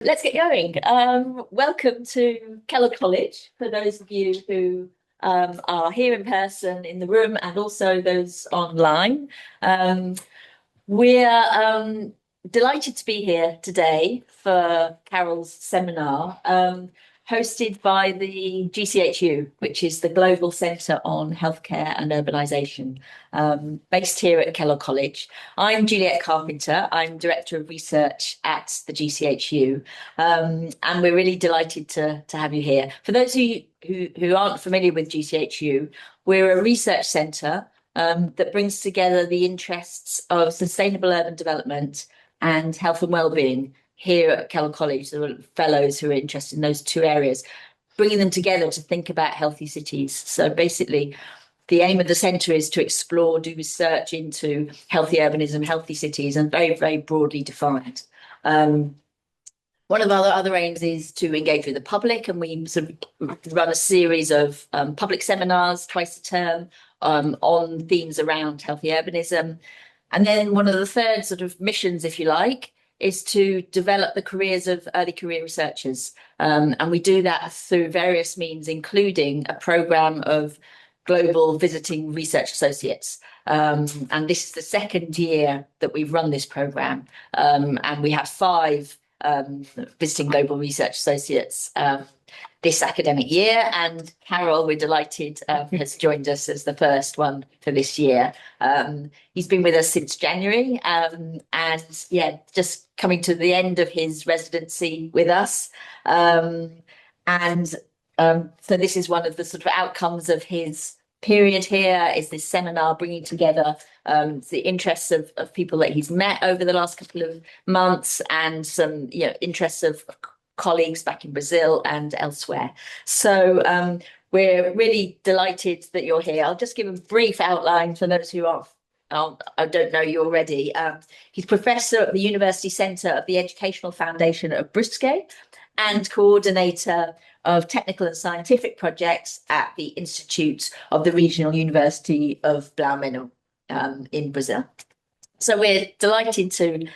Let's get going. Welcome to Keller College for those of you who are here in person in the room and also those online. We're delighted to be here today for Carol's seminar, hosted by the GCHU, which is the Global Centre on Healthcare and Urbanisation, based here at Keller College. I'm Juliet Carpenter. I'm Director of Research at the GCHU, and we're really delighted to have you here. For those who aren't familiar with GCHU, we're a research centre that brings together the interests of sustainable urban development and health and well-being here at Keller College. There are fellows who are interested in those two areas, bringing them together to think about healthy cities. So basically, the aim of the centre is to explore, do research into healthy urbanism, healthy cities, and very, very broadly defined. One of our other aims is to engage with the public, and we sort of run a series of public seminars twice a term on themes around healthy urbanism. And then one of the third sort of missions, if you like, is to develop the careers of early career researchers. And we do that through various means, including a programme of global visiting research associates. And this is the second year that we've run this programme. And we have 5 visiting global research associates this academic year, and Carol, we're delighted, has joined us as the first one for this year. He's been with us since January, and yeah, just coming to the end of his residency with us. So this is one of the sort of outcomes of his period here, is this seminar bringing together the interests of people that he's met over the last couple of months, and some interests of colleagues back in Brazil and elsewhere. So we're really delighted that you're here. I'll just give a brief outline for those who I don't know you already. He's professor at the University Centre of the Educational Foundation of Brusque and coordinator of technical and scientific projects at the Institute of the Regional University of Blau in Brazil. So we're delighted to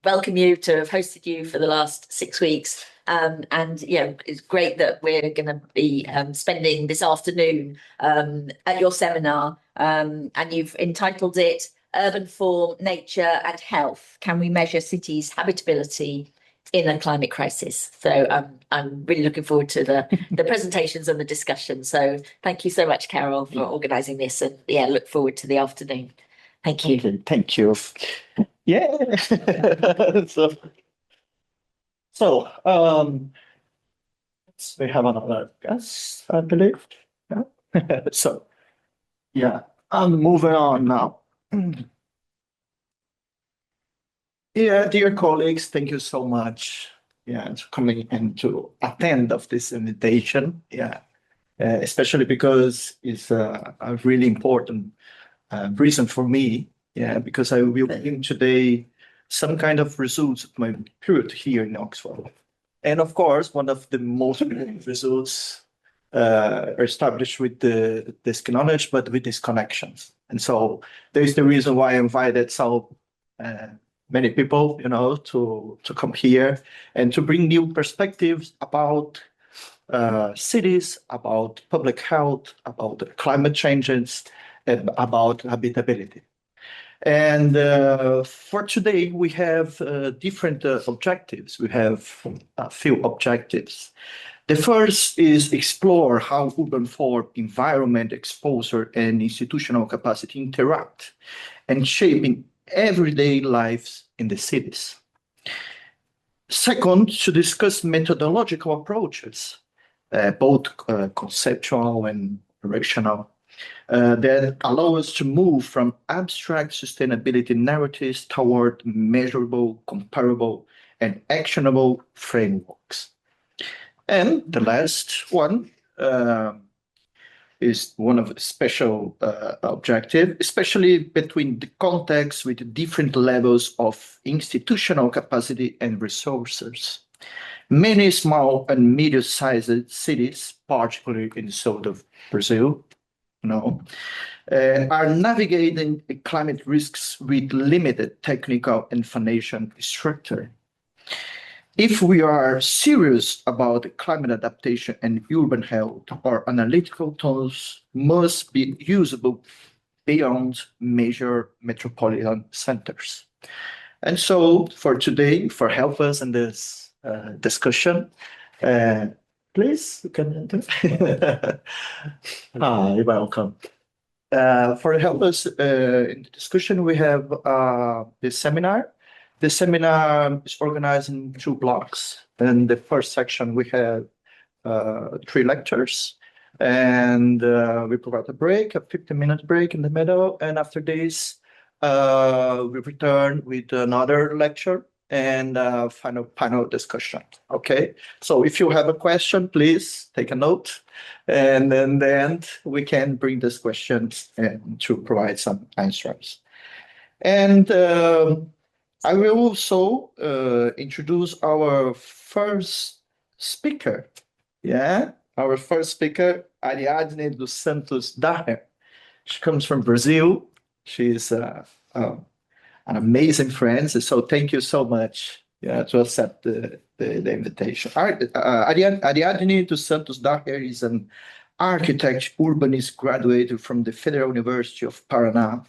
welcome you, to have hosted you for the last 6 weeks. And it's great that we're going to be spending this afternoon at your seminar. And you've entitled it Urban Form, Nature and Health. Can we measure cities' habitability in a climate crisis? So I'm really looking forward to the presentations and the discussion. So thank you so much, Carol, for organising this, and look forward to the afternoon. Thank you. Okay, thank you. Yeah. so we have another guest, I believe. Yeah. So yeah, I'm moving on now. Yeah, dear colleagues, thank you so much. Yeah, for coming and to attend of this invitation. Yeah, especially because it's a really important reason for me. Yeah, because I will bring today some kind of results of my period here in Oxford. And of course, one of the most important results are established with this knowledge, but with these connections. And so there's the reason why I invited so many people, to come here and to bring new perspectives about cities, about public health, about climate changes, and about habitability. And for today, we have different objectives. We have a few objectives. The first is explore how urban form, environment, exposure, and institutional capacity interact and shaping everyday lives in the cities. Second, to discuss methodological approaches, both conceptual and operational, that allow us to move from abstract sustainability narratives toward measurable, comparable, and actionable frameworks. And the last one is one of the special objectives, especially between the context with different levels of institutional capacity and resources. Many small and medium-sized cities, particularly in the south of Brazil, are navigating climate risks with limited technical and financial structure. If we are serious about climate adaptation and urban health, our analytical tools must be usable beyond major metropolitan centers. And so for today, for help us in this discussion, uh, please, you can enter. Hi, welcome. For help us in the discussion, we have this seminar. The seminar is organized in two blocks. In the first section, we have three lectures, and we provide a break, a 15-minute break in the middle. And after this, we return with another lecture and final panel discussion. Okay, so if you have a question, please take a note, and then the end we can bring these questions and to provide some answers. And I will also introduce our first speaker. Yeah, our first speaker, Ariadne dos Santos Daher. She comes from Brazil. She's an amazing friend. So thank you so much, yeah, to accept the invitation. Ariadne dos Santos Daher is an architect urbanist graduated from the Federal University of Paraná,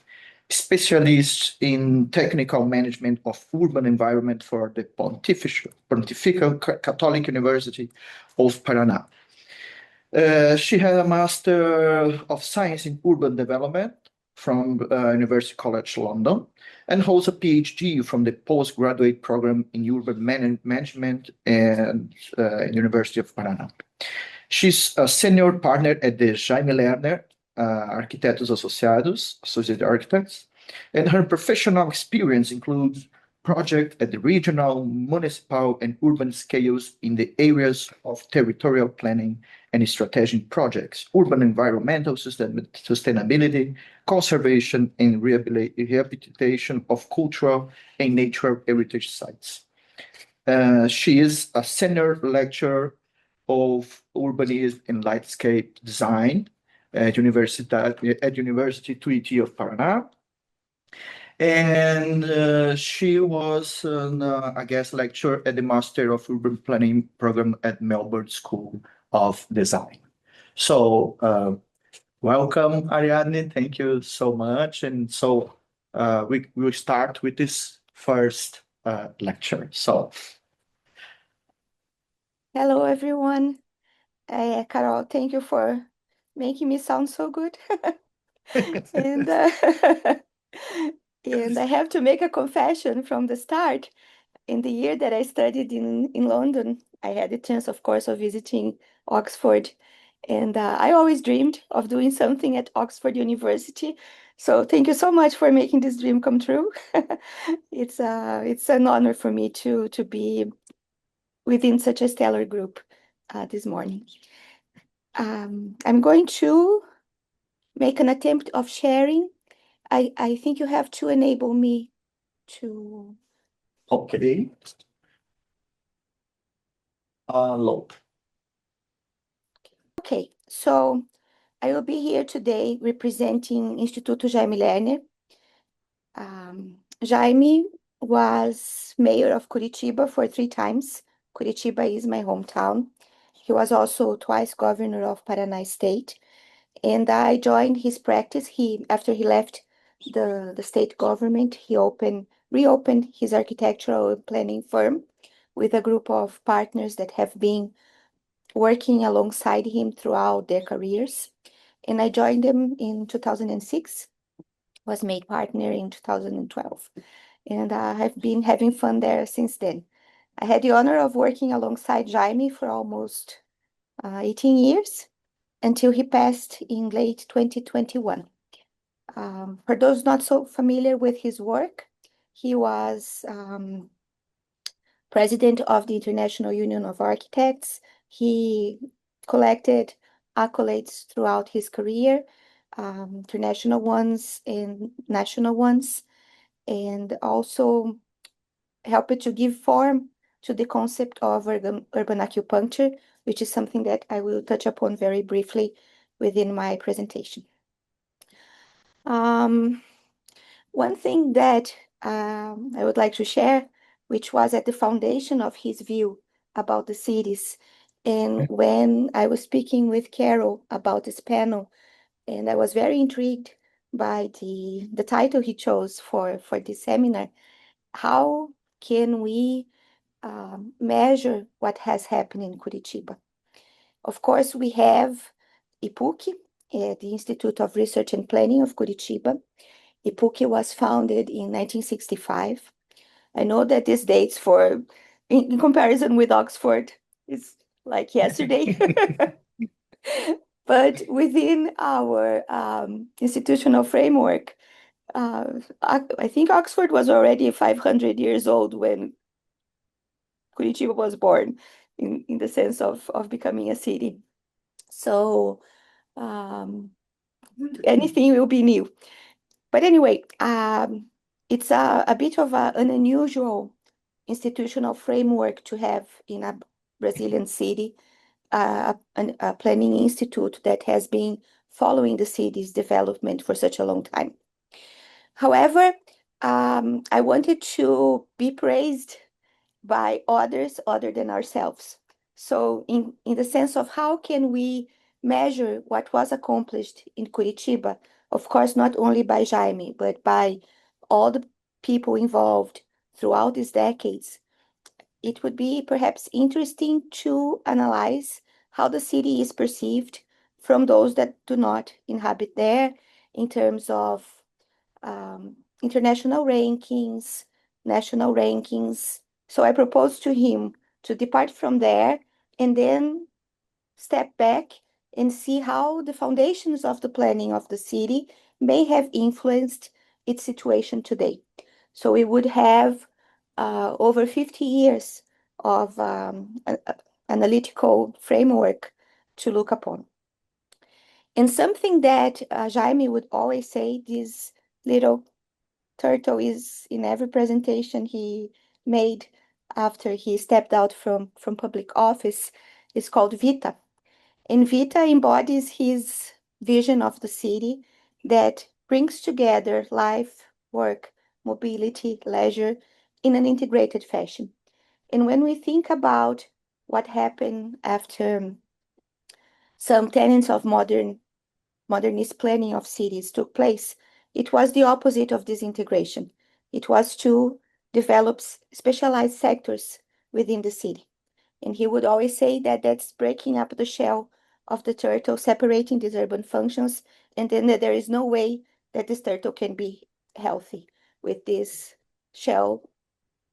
specialist in technical management of urban environment for the Pontifical Catholic University of Paraná. She had a Master of Science in Urban Development from University College London and holds a PhD from the postgraduate program in urban management and University of Paraná. She's a senior partner at the Jaime Lerner Arquitetos Associados, Associated Architects, and her professional experience includes projects at the regional, municipal, and urban scales in the areas of territorial planning and strategic projects, urban environmental sustainability, conservation, and rehabilitation of cultural and natural heritage sites. She is a senior lecturer of urbanism and landscape design at University Tuiuti of Paraná. And she was a guest lecturer at the Master of Urban Planning program at Melbourne School of Design. So welcome, Ariadne. Thank you so much. And so we will start with this first lecture. So. Hello, everyone. Carol, thank you for making me sound so good. And and I have to make a confession from the start. In the year that I studied in London, I had the chance, of course, of visiting Oxford. And I always dreamed of doing something at Oxford University. So thank you so much for making this dream come true. It's an honor for me to be within such a stellar group this morning. I'm going to make an attempt of sharing. I think you have to enable me to. Okay. Load. Okay, so I will be here today representing Instituto Jaime Lerner. Jaime was mayor of Curitiba for 3 times. Curitiba is my hometown. He was also twice governor of Paraná State. And I joined his practice. After he left the state government, he reopened his architectural planning firm with a group of partners that have been working alongside him throughout their careers. And I joined them in 2006, was made partner in 2012. And I have been having fun there since then. I had the honor of working alongside Jaime for almost 18 years until he passed in late 2021. For those not so familiar with his work, he was president of the International Union of Architects. He collected accolades throughout his career, international ones and national ones, and also helped to give form to the concept of urban acupuncture, which is something that I will touch upon very briefly within my presentation. One thing that I would like to share which was at the foundation of his view about the cities. And when I was speaking with Carol about this panel, and I was very intrigued by the title he chose for this seminar, how can we measure what has happened in Curitiba? Of course, we have IPUC, the Institute of Research and Planning of Curitiba. IPUC was founded in 1965. I know that this dates for, in comparison with Oxford, it's like yesterday. But within our institutional framework, I think Oxford was already 500 years old when Curitiba was born, in the sense of becoming a city. So anything will be new. But anyway, it's a bit of an unusual institutional framework to have in a Brazilian city, a planning institute that has been following the city's development for such a long time. However, I wanted to be praised by others other than ourselves. So in the sense of how can we measure what was accomplished in Curitiba, of course, not only by Jaime, but by all the people involved throughout these decades, it would be perhaps interesting to analyze how the city is perceived from those that do not inhabit there in terms of international rankings, national rankings. So I proposed to him to depart from there and then step back and see how the foundations of the planning of the city may have influenced its situation today. So we would have over 50 years of analytical framework to look upon. And something that Jaime would always say, this little turtle is in every presentation he made after he stepped out from public office, is called Vita. And Vita embodies his vision of the city that brings together life, work, mobility, leisure in an integrated fashion. And when we think about what happened after some tenets of modernist planning of cities took place, it was the opposite of this integration. It was to develop specialized sectors within the city. And he would always say that that's breaking up the shell of the turtle, separating these urban functions, and then there is no way that this turtle can be healthy with this shell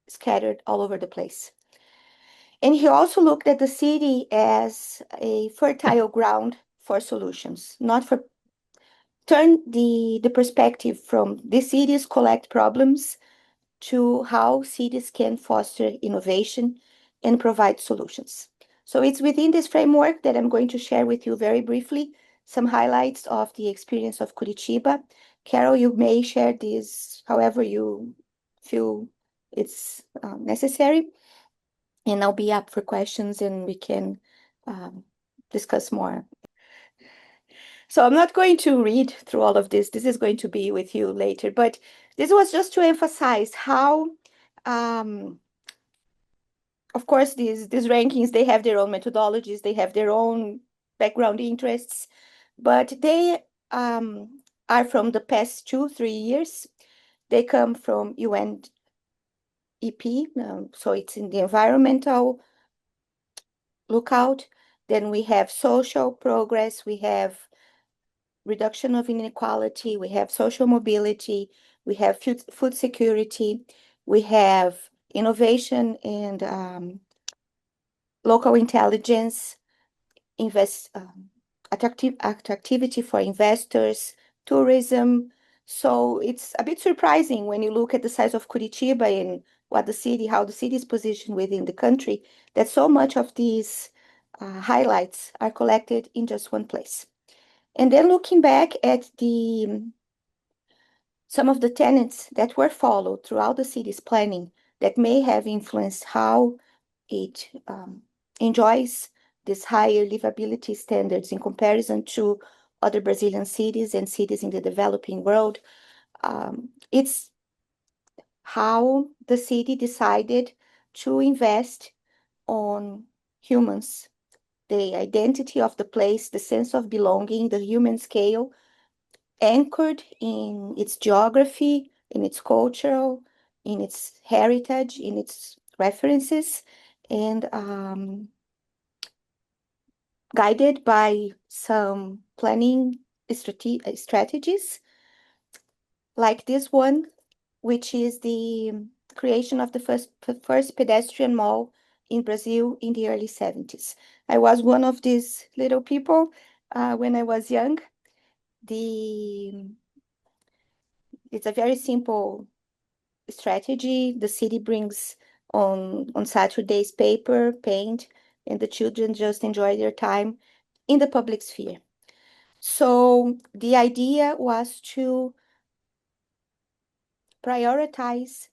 scattered all over the place. And he also looked at the city as a fertile ground for solutions, not for turn the perspective from the cities collect problems to how cities can foster innovation and provide solutions. So it's within this framework that I'm going to share with you very briefly some highlights of the experience of Curitiba. Carol, you may share this however you feel it's necessary, and I'll be up for questions and we can discuss more. So I'm not going to read through all of this. This is going to be with you later, but this was just to emphasize how, of course, these rankings, they have their own methodologies, they have their own background interests, but they are from the past 2-3 years. They come from UNEP, so it's in the environmental lookout. Then we have social progress, we have reduction of inequality, we have social mobility, we have food security, we have innovation and local intelligence, attractivity for investors, tourism. So it's a bit surprising when you look at the size of Curitiba and how the city is positioned within the country, that so much of these highlights are collected in just one place. And then looking back at some of the tenets that were followed throughout the city's planning that may have influenced how it enjoys these higher livability standards in comparison to other Brazilian cities and cities in the developing world, it's how the city decided to invest on humans, the identity of the place, the sense of belonging, the human scale, anchored in its geography, in its cultural, in its heritage, in its references, and guided by some planning strategies, like this one, which is the creation of the first pedestrian mall in Brazil in the early 70s. I was one of these little people when I was young. It's a very simple strategy. The city brings on Saturdays paper, paint, and the children just enjoy their time in the public sphere. So the idea was to prioritize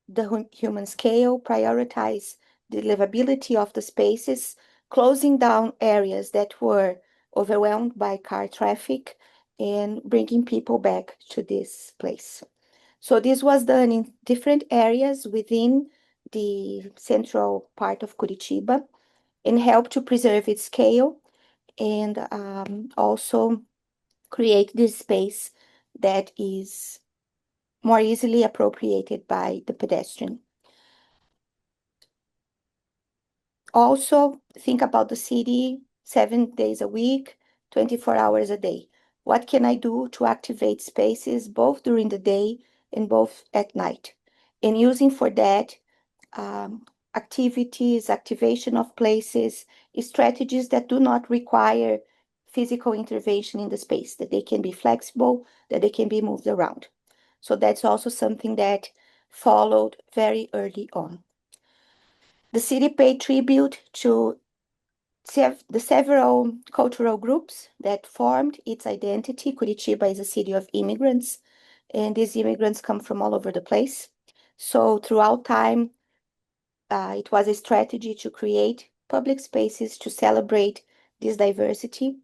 the human scale, prioritize the livability of the spaces, closing down areas that were overwhelmed by car traffic and bringing people back to this place. So this was done in different areas within the central part of Curitiba and helped to preserve its scale and also create this space that is more easily appropriated by the pedestrian. Also, think about the city 7 days a week, 24 hours a day. What can I do to activate spaces both during the day and both at night? And using for that activities, activation of places, strategies that do not require physical intervention in the space, that they can be flexible, that they can be moved around. So that's also something that followed very early on. The city paid tribute to the several cultural groups that formed its identity. Curitiba is a city of immigrants, and these immigrants come from all over the place. So throughout time, it was a strategy to create public spaces to celebrate this diversity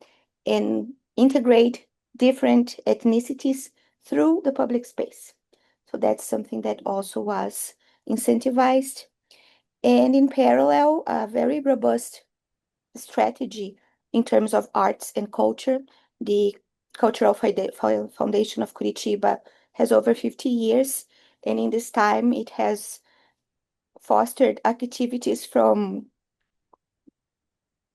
and integrate different ethnicities through the public space. So that's something that also was incentivized. And in parallel, a very robust strategy in terms of arts and culture. The Cultural Foundation of Curitiba has over 50 years, and in this time, it has fostered activities from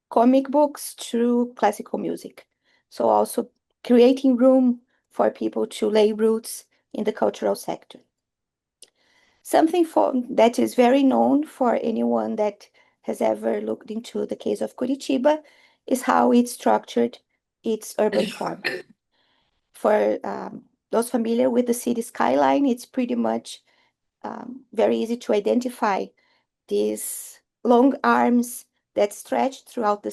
comic books to classical music. So also creating room for people to lay roots in the cultural sector. Something that is very known for anyone that has ever looked into the case of Curitiba is how it structured its urban form. For those familiar with the city skyline, it's pretty much very easy to identify these long arms that stretch throughout the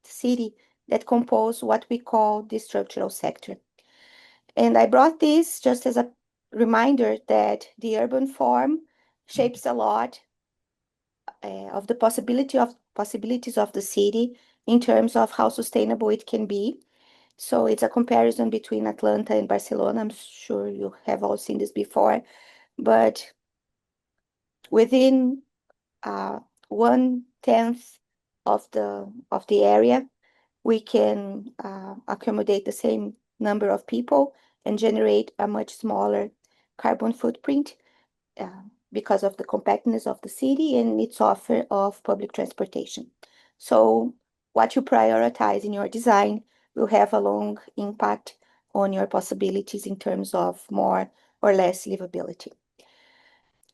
city that compose what we call the structural sector. And I brought this just as a reminder that the urban form shapes a lot of the possibilities of the city in terms of how sustainable it can be. So it's a comparison between Atlanta and Barcelona. I'm sure you have all seen this before, but within 1/10 of the area, we can accommodate the same number of people and generate a much smaller carbon footprint because of the compactness of the city and its offer of public transportation. So what you prioritize in your design will have a long impact on your possibilities in terms of more or less livability.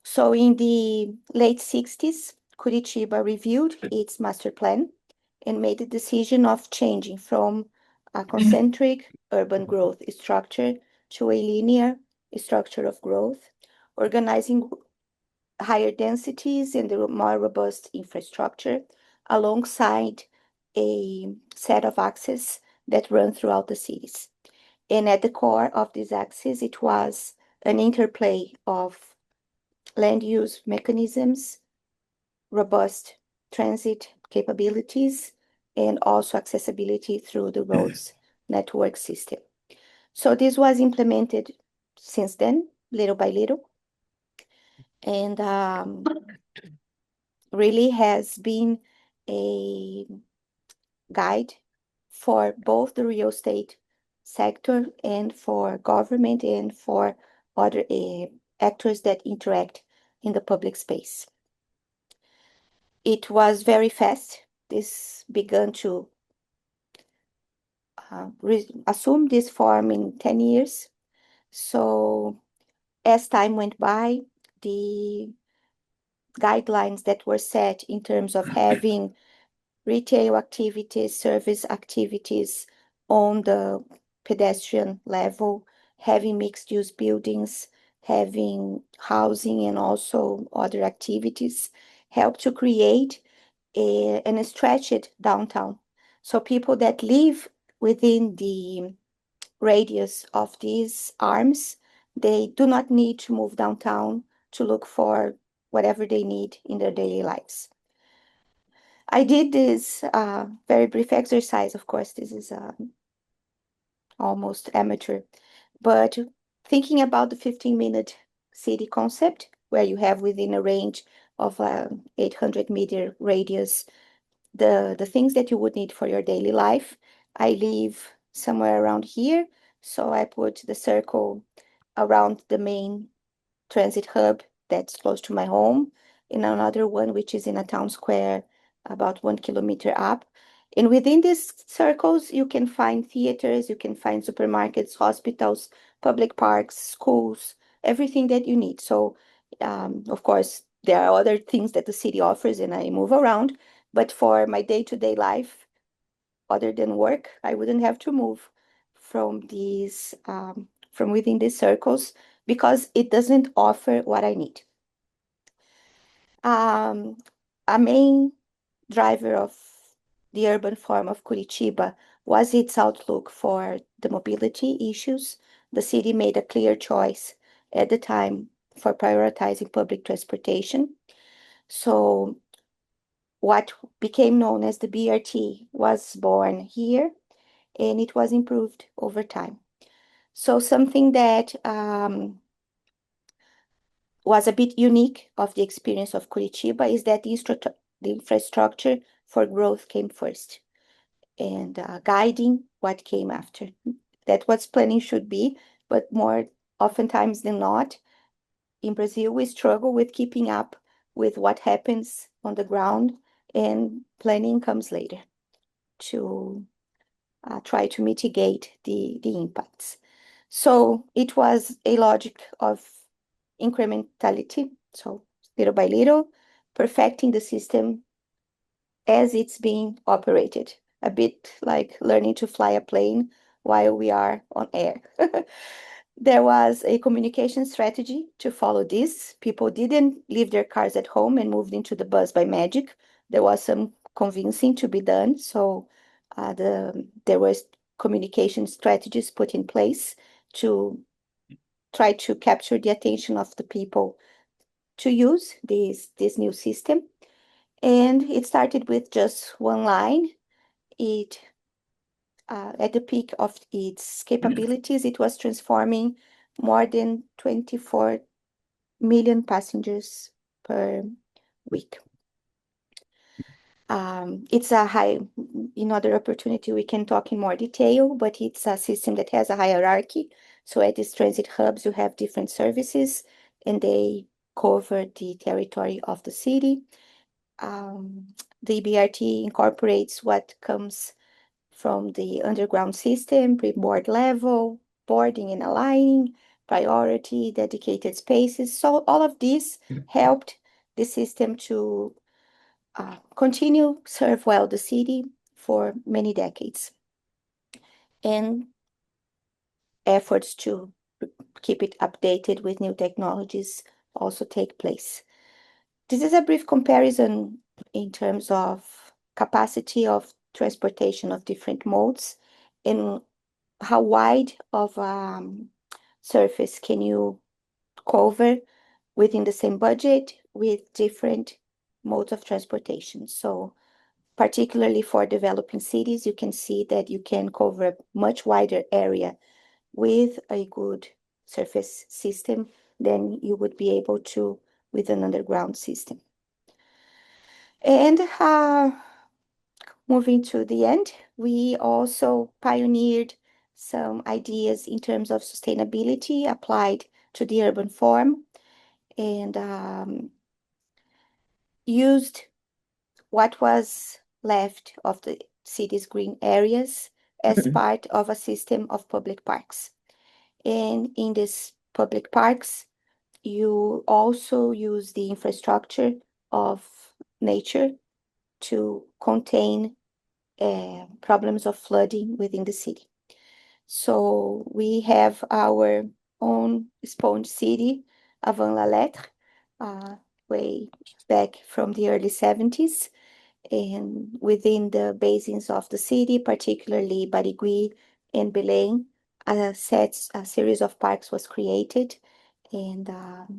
So in the late 60s, Curitiba reviewed its master plan and made the decision of changing from a concentric urban growth structure to a linear structure of growth, organizing higher densities and the more robust infrastructure alongside a set of axes that run throughout the cities. And at the core of this axis, it was an interplay of land use mechanisms, robust transit capabilities, and also accessibility through the roads network system. So this was implemented since then, little by little. and really has been a guide for both the real estate sector and for government and for other actors that interact in the public space. It was very fast. This began to assume this form in 10 years. So as time went by, the guidelines that were set in terms of having retail activities, service activities on the pedestrian level, having mixed-use buildings, having housing and also other activities, help to create and stretch it downtown. So people that live within the radius of these arms, they do not need to move downtown to look for whatever they need in their daily lives. I did this very brief exercise. Of course, this is almost amateur, but thinking about the 15-minute city concept, where you have within a range of 800-meter radius the things that you would need for your daily life. I live somewhere around here, so I put the circle around the main transit hub that's close to my home, and another one which is in a town square about 1 kilometer up. And within these circles, you can find theaters, you can find supermarkets, hospitals, public parks, schools, everything that you need. So, of course, there are other things that the city offers, and I move around. But for my day-to-day life, other than work, I wouldn't have to move from these from within these circles because it doesn't offer what I need. A main driver of the urban form of Curitiba was its outlook for the mobility issues. The city made a clear choice at the time for prioritizing public transportation. So what became known as the BRT was born here, and it was improved over time. So something that was a bit unique of the experience of Curitiba is that the infrastructure for growth came first and guiding what came after. That's what planning should be, but more oftentimes than not, in Brazil, we struggle with keeping up with what happens on the ground, and planning comes later to try to mitigate the impacts. So it was a logic of incrementality, so little by little, perfecting the system as it's being operated, a bit like learning to fly a plane while we are on air. There was a communication strategy to follow this. People didn't leave their cars at home and moved into the bus by magic. There was some convincing to be done. So there was communication strategies put in place to try to capture the attention of the people to use this new system. And it started with just one line. It at the peak of its capabilities, it was transforming more than 24 million passengers per week. It's a high, another opportunity we can talk in more detail, but it's a system that has a hierarchy. So at these transit hubs, you have different services and they cover the territory of the city. The BRT incorporates what comes from the underground system, pre-board level, boarding and aligning, priority, dedicated spaces. So all of this helped the system to continue serve well the city for many decades. And efforts to keep it updated with new technologies also take place. This is a brief comparison in terms of capacity of transportation of different modes and how wide of surface can you cover within the same budget with different modes of transportation. So particularly for developing cities, you can see that you can cover a much wider area with a good surface system than you would be able to with an underground system. And moving to the end, we also pioneered some ideas in terms of sustainability applied to the urban form, and used what was left of the city's green areas as part of a system of public parks. And in these public parks, you also use the infrastructure of nature to contain problems of flooding within the city. So we have our own sponge city, Avant la Lettre, way back from the early 70s. And within the basins of the city, particularly Barigui and Belém, a series of parks was created. And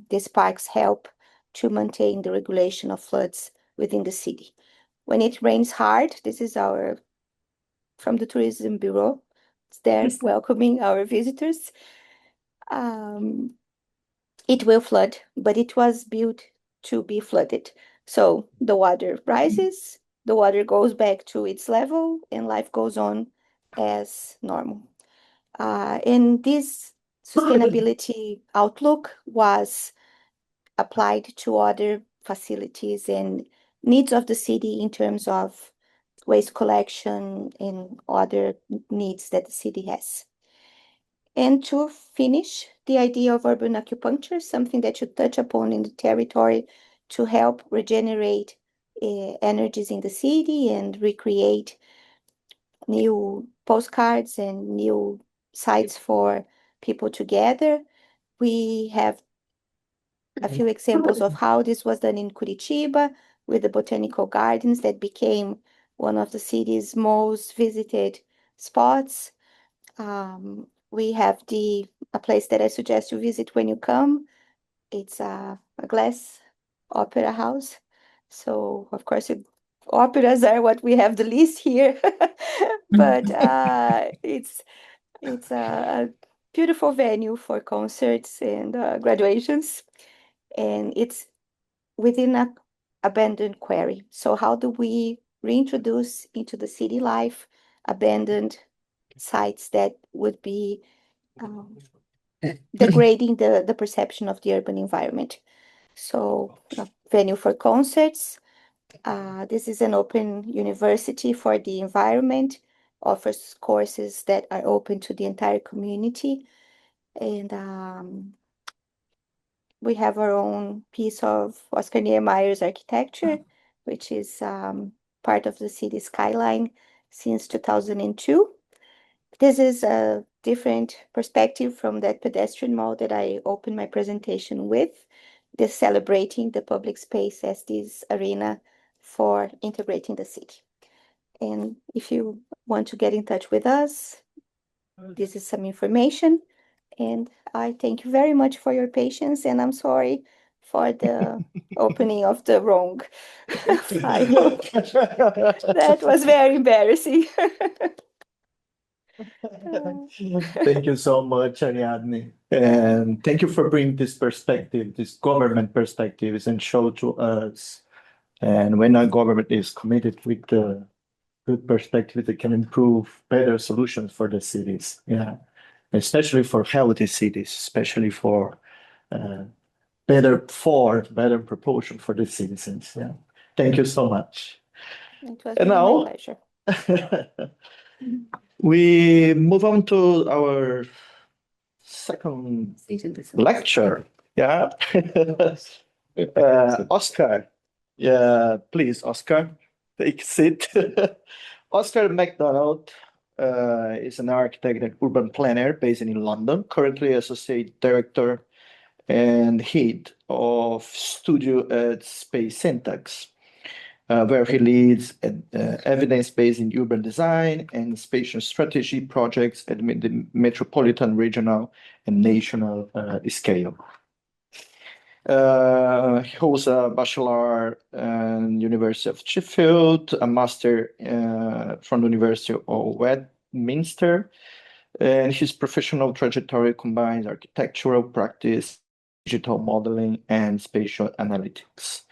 these parks help to maintain the regulation of floods within the city. When it rains hard, this is from the Tourism Bureau. It's there welcoming our visitors. It will flood, but it was built to be flooded. So the water rises, the water goes back to its level, and life goes on as normal. And this sustainability outlook was applied to other facilities and needs of the city in terms of waste collection and other needs that the city has. And to finish, the idea of urban acupuncture, something that you touch upon in the territory to help regenerate energies in the city and recreate new postcards and new sites for people to gather. We have a few examples of how this was done in Curitiba with the botanical gardens that became one of the city's most visited spots. We have a place that I suggest you visit when you come. It's a glass opera house. So, of course, operas are what we have the least here, but it's a beautiful venue for concerts and graduations, and it's within an abandoned quarry. So, how do we reintroduce into the city life abandoned sites that would be degrading the perception of the urban environment? So, a venue for concerts. This is an open university for the environment, offers courses that are open to the entire community. And we have our own piece of Oscar Niemeyer's architecture, which is part of the city skyline since 2002. This is a different perspective from that pedestrian mall that I opened my presentation with. This celebrating the public space as this arena for integrating the city. And if you want to get in touch with us, this is some information. And I thank you very much for your patience, and I'm sorry for the opening of the wrong file. That was very embarrassing. Thank you so much, Ariadne. And thank you for bringing this perspective, this government perspectives, and show to us. And when our government is committed with the good perspective, they can improve better solutions for the cities. Yeah, especially for healthy cities, especially for better proportion for the citizens. Yeah, thank you so much. It was And really now- my pleasure. We move on to our second lecture. Yeah. Oscar. Yeah, please, Oscar, take a seat. Oscar MacDonald is an architect and urban planner based in London, currently associate director and head of studio at Space Syntax, where he leads evidence-based in urban design and spatial strategy projects at the metropolitan, regional, and national scale. He holds a bachelor in University of Sheffield, a master from the University of Westminster, and his professional trajectory combines architectural practice digital modeling, and spatial analytics.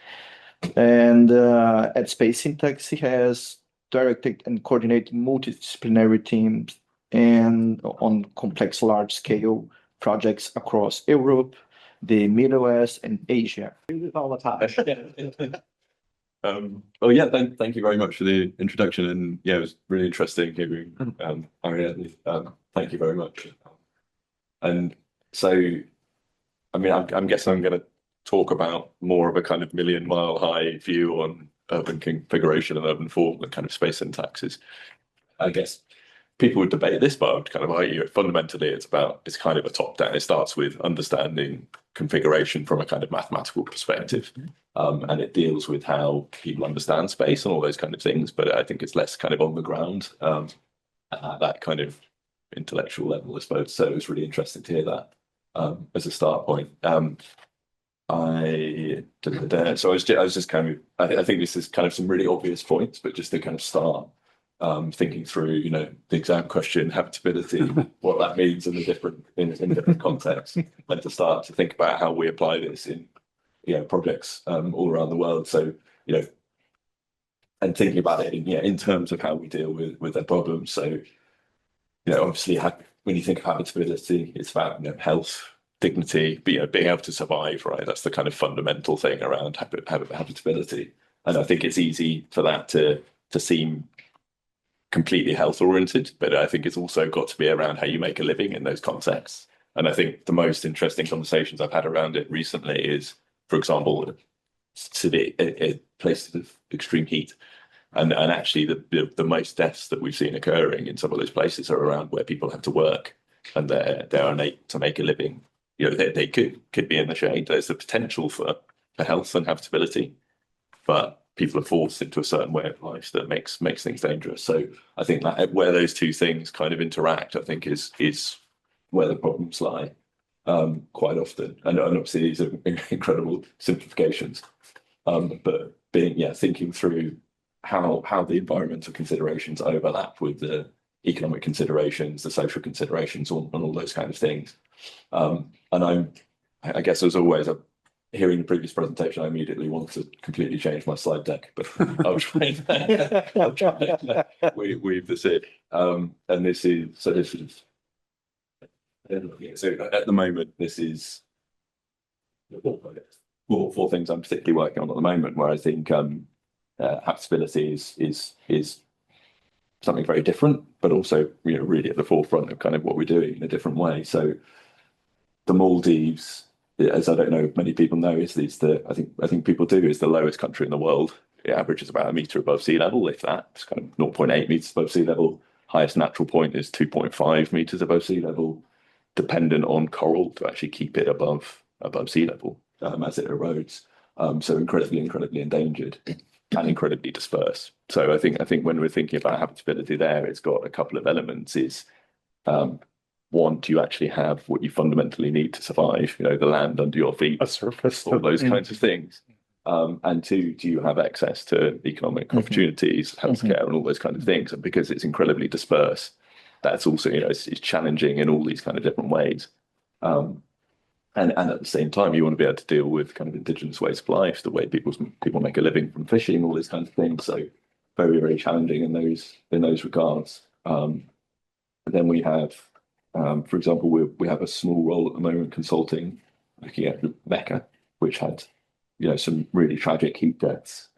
And at Space Syntax, he has directed and coordinated multidisciplinary teams and on complex large-scale projects across Europe, the Middle West, and Asia. All the time. Well, yeah, thank you very much for the introduction, and yeah, it was really interesting hearing Ariadne. Thank you very much. And so, I mean, I'm guessing I'm going to talk about more of a kind of million-mile high view on urban configuration and urban form and kind of space syntaxes. I guess people would debate this, but I would kind of argue fundamentally it's kind of a top-down. It starts with understanding configuration from a kind of mathematical perspective. And it deals with how people understand space and all those kind of things, but I think it's less kind of on the ground at that kind of intellectual level, I suppose. So it's really interesting to hear that as a start point. So I was just kind of, I think this is kind of some really obvious points, but just to kind of start thinking through, the exam question, habitability, what that means in different contexts, and to start to think about how we apply this in projects all around the world. So and thinking about it in terms of how we deal with their problems. So obviously when you think of habitability, it's about health, dignity, being able to survive, right? That's the kind of fundamental thing around habitability. And I think it's easy for that to seem completely health oriented, but I think it's also got to be around how you make a living in those contexts. And I think the most interesting conversations I've had around it recently is, for example, places of extreme heat. And actually the most deaths that we've seen occurring in some of those places are around where people have to work and they're unable to make a living. They could be in the shade. There's the potential for health and habitability, but people are forced into a certain way of life that makes things dangerous. So I think that where those two things kind of interact, I think is where the problems lie quite often. And obviously these are incredible simplifications, but thinking through how the environmental considerations overlap with the economic considerations, the social considerations, and all those kind of things. And I guess as always, hearing the previous presentation, I immediately want to completely change my slide deck, but I'll try and weave this in. And this is so at the moment, this is four things I'm particularly working on at the moment, where I think habitability is something very different, but also really at the forefront of kind of what we're doing in a different way. So the Maldives, as I don't know if many people know, is I think people do, is the lowest country in the world. It averages about 1 meter above sea level, if that. It's kind of 0.8 meters above sea level. Highest natural point is 2.5 meters above sea level, dependent on coral to actually keep it above sea level as it erodes. So incredibly endangered and incredibly dispersed. So I think when we're thinking about habitability there, it's got a couple of elements. Is one, do you actually have what you fundamentally need to survive? The land under your feet, a surface, all those kinds of things. And two, do you have access to economic opportunities, healthcare, and all those kind of things? And because it's incredibly dispersed, that's also it's challenging in all these kind of different ways. And at the same time, you want to be able to deal with kind of indigenous ways of life, the way people make a living from fishing, all these kinds of things. So very challenging in those regards. And then we have, for example, we have a small role at the moment consulting, looking at Mecca, which had some really tragic heat deaths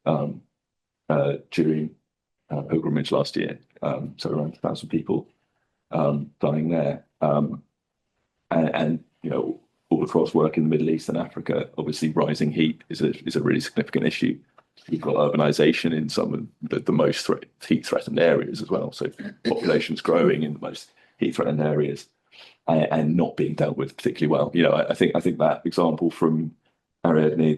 during pilgrimage last year. So around 1,000 people dying there, and all across work in the Middle East and Africa, obviously rising heat is a really significant issue. You've got urbanization in some of the most heat-threatened areas as well. So population's growing in the most heat-threatened areas and not being dealt with particularly well. I think that example from Ariadne,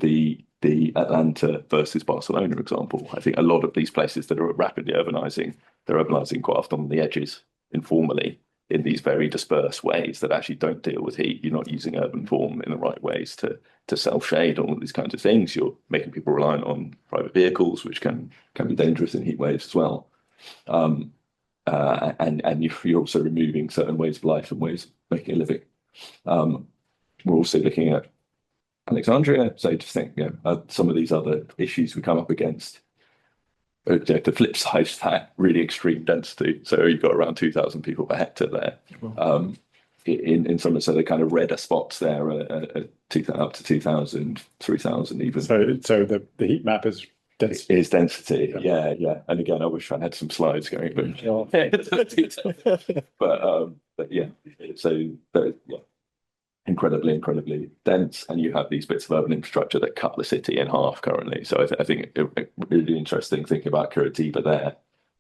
the Atlanta versus Barcelona example, I think a lot of these places that are rapidly urbanizing, they're urbanizing quite often on the edges, informally, in these very dispersed ways that actually don't deal with heat. You're not using urban form in the right ways to self-shade, all of these kinds of things. You're making people reliant on private vehicles, which can be dangerous in heat waves as well. And you're also removing certain ways of life and ways of making a living. We're also looking at Alexandria. So just think, some of these other issues we come up against. The flip side is that really extreme density. So you've got around 2,000 people per hectare there. In some of the kind of redder spots there up to 2,000, 3,000 even. So the heat map is density. Is density, yeah. And again, I wish I had some slides going, but yeah. So incredibly dense, and you have these bits of urban infrastructure that cut the city in half currently. So I think it really interesting thinking about Curitiba there,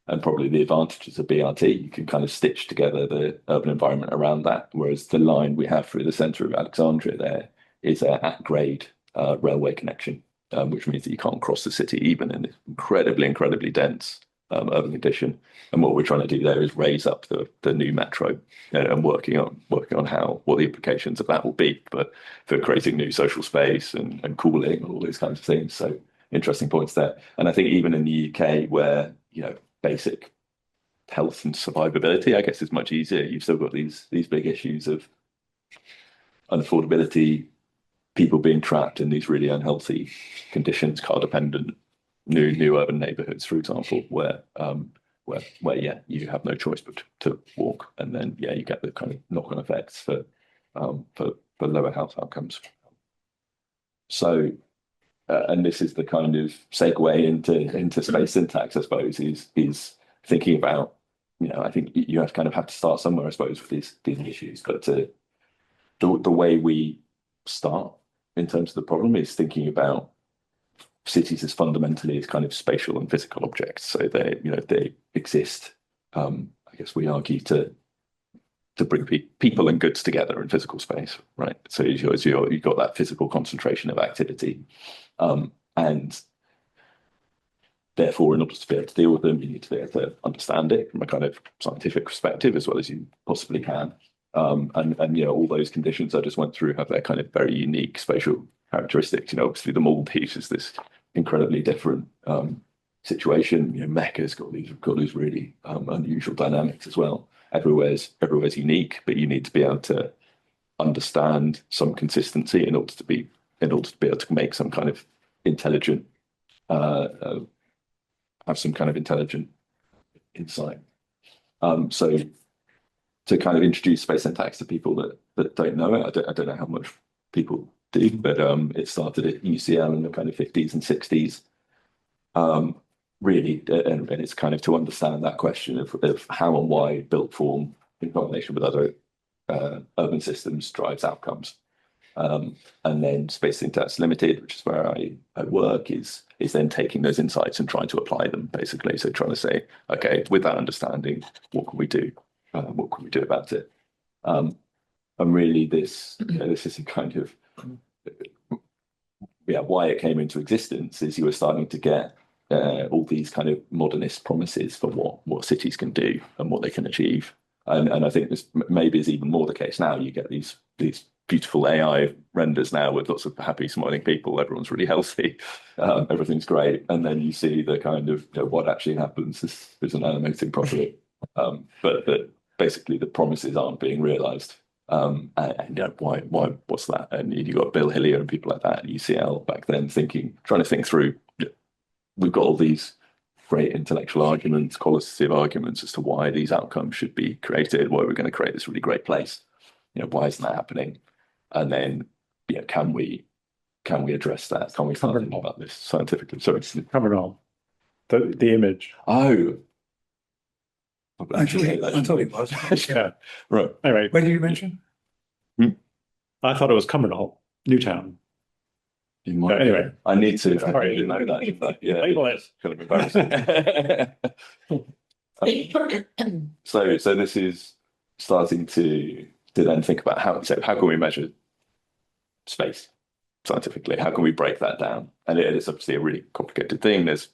and probably the advantages of BRT. You can kind of stitch together the urban environment around that, whereas the line we have through the centre of Alexandria there is an at-grade railway connection, which means that you can't cross the city even in this incredibly dense urban condition. And what we're trying to do there is raise up the new metro, and working on what the implications of that will be for creating new social space and cooling and all these kinds of things. So interesting points there. And I think even in the UK, where basic health and survivability, I guess, is much easier, you've still got these big issues of unaffordability, people being trapped in these really unhealthy conditions, car dependent, new urban neighborhoods, for example, where you have no choice but to walk, and then you get the kind of knock-on effects for lower health outcomes. So and this is the kind of segue into space syntax, I suppose, is thinking about, I think you have to start somewhere, I suppose, with these issues. But the way we start in terms of the problem is thinking about cities as fundamentally as kind of spatial and physical objects. So they exist. I guess we argue to bring people and goods together in physical space, right? So you've got that physical concentration of activity, and therefore, in order to be able to deal with them, you need to be able to understand it from a kind of scientific perspective as well as you possibly can. And all those conditions I just went through have their kind of very unique spatial characteristics. Obviously the Maldives is this incredibly different situation. Mecca's got these really unusual dynamics as well. Everywhere's unique, but you need to be able to understand some consistency in order to be able to make some kind of intelligent have some kind of intelligent insight. So to kind of introduce space syntax to people that don't know it, I don't know how much people do, but it started at UCL in the kind of 50s and 60s. Really, and it's kind of to understand that question of how and why built form in combination with other urban systems drives outcomes. And then Space Syntax Limited, which is where I work, is then taking those insights and trying to apply them, basically. So trying to say, okay, with that understanding, what can we do? What can we do about it? And really, this is a kind of why it came into existence is you were starting to get all these kind of modernist promises for what cities can do and what they can achieve. And I think this maybe is even more the case now. You get these beautiful AI renders now with lots of happy, smiling people. Everyone's really healthy. Everything's great. And then you see the kind of what actually happens isn't animating properly. But basically the promises aren't being realised. And why? What's that? And you got Bill Hillier and people like that at UCL back then trying to think through. We've got all these great intellectual arguments, qualitative arguments as to why these outcomes should be created, why we're going to create this really great place. Why isn't that happening? And then, can we address that? Can we start thinking about this scientifically? Sorry, Covered all. The image. Oh, Actually, I thought it was. Yeah. right. Anyway, What did you mention? I thought it was Cumbernauld, Newtown. Anyway, I need to. Sorry. I didn't know that. Yeah, Label it. kind of embarrassing. So this is starting to then think about how can we measure space scientifically? How can we break that down? And it is obviously a really complicated thing. There's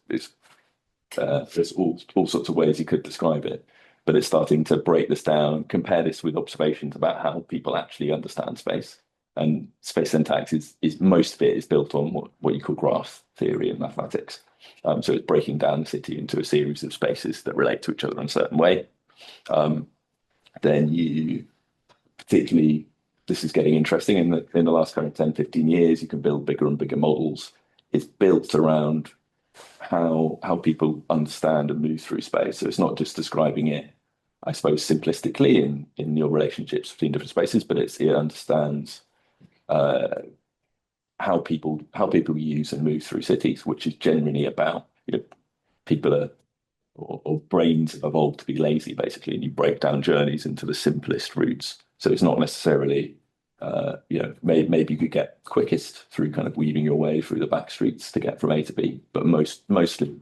all sorts of ways you could describe it, but it's starting to break this down, compare this with observations about how people actually understand space. And space syntax is most of it is built on what you call graph theory in mathematics. So it's breaking down the city into a series of spaces that relate to each other in a certain way. Then you, particularly this is getting interesting in the last kind of 10, 15 years. You can build bigger and bigger models. It's built around how people understand and move through space. So it's not just describing it, I suppose, simplistically in your relationships between different spaces, but it understands how people use and move through cities, which is generally about, people are or brains have evolved to be lazy, basically, and you break down journeys into the simplest routes. So it's not necessarily, maybe you could get quickest through kind of weaving your way through the back streets to get from A to B, but most of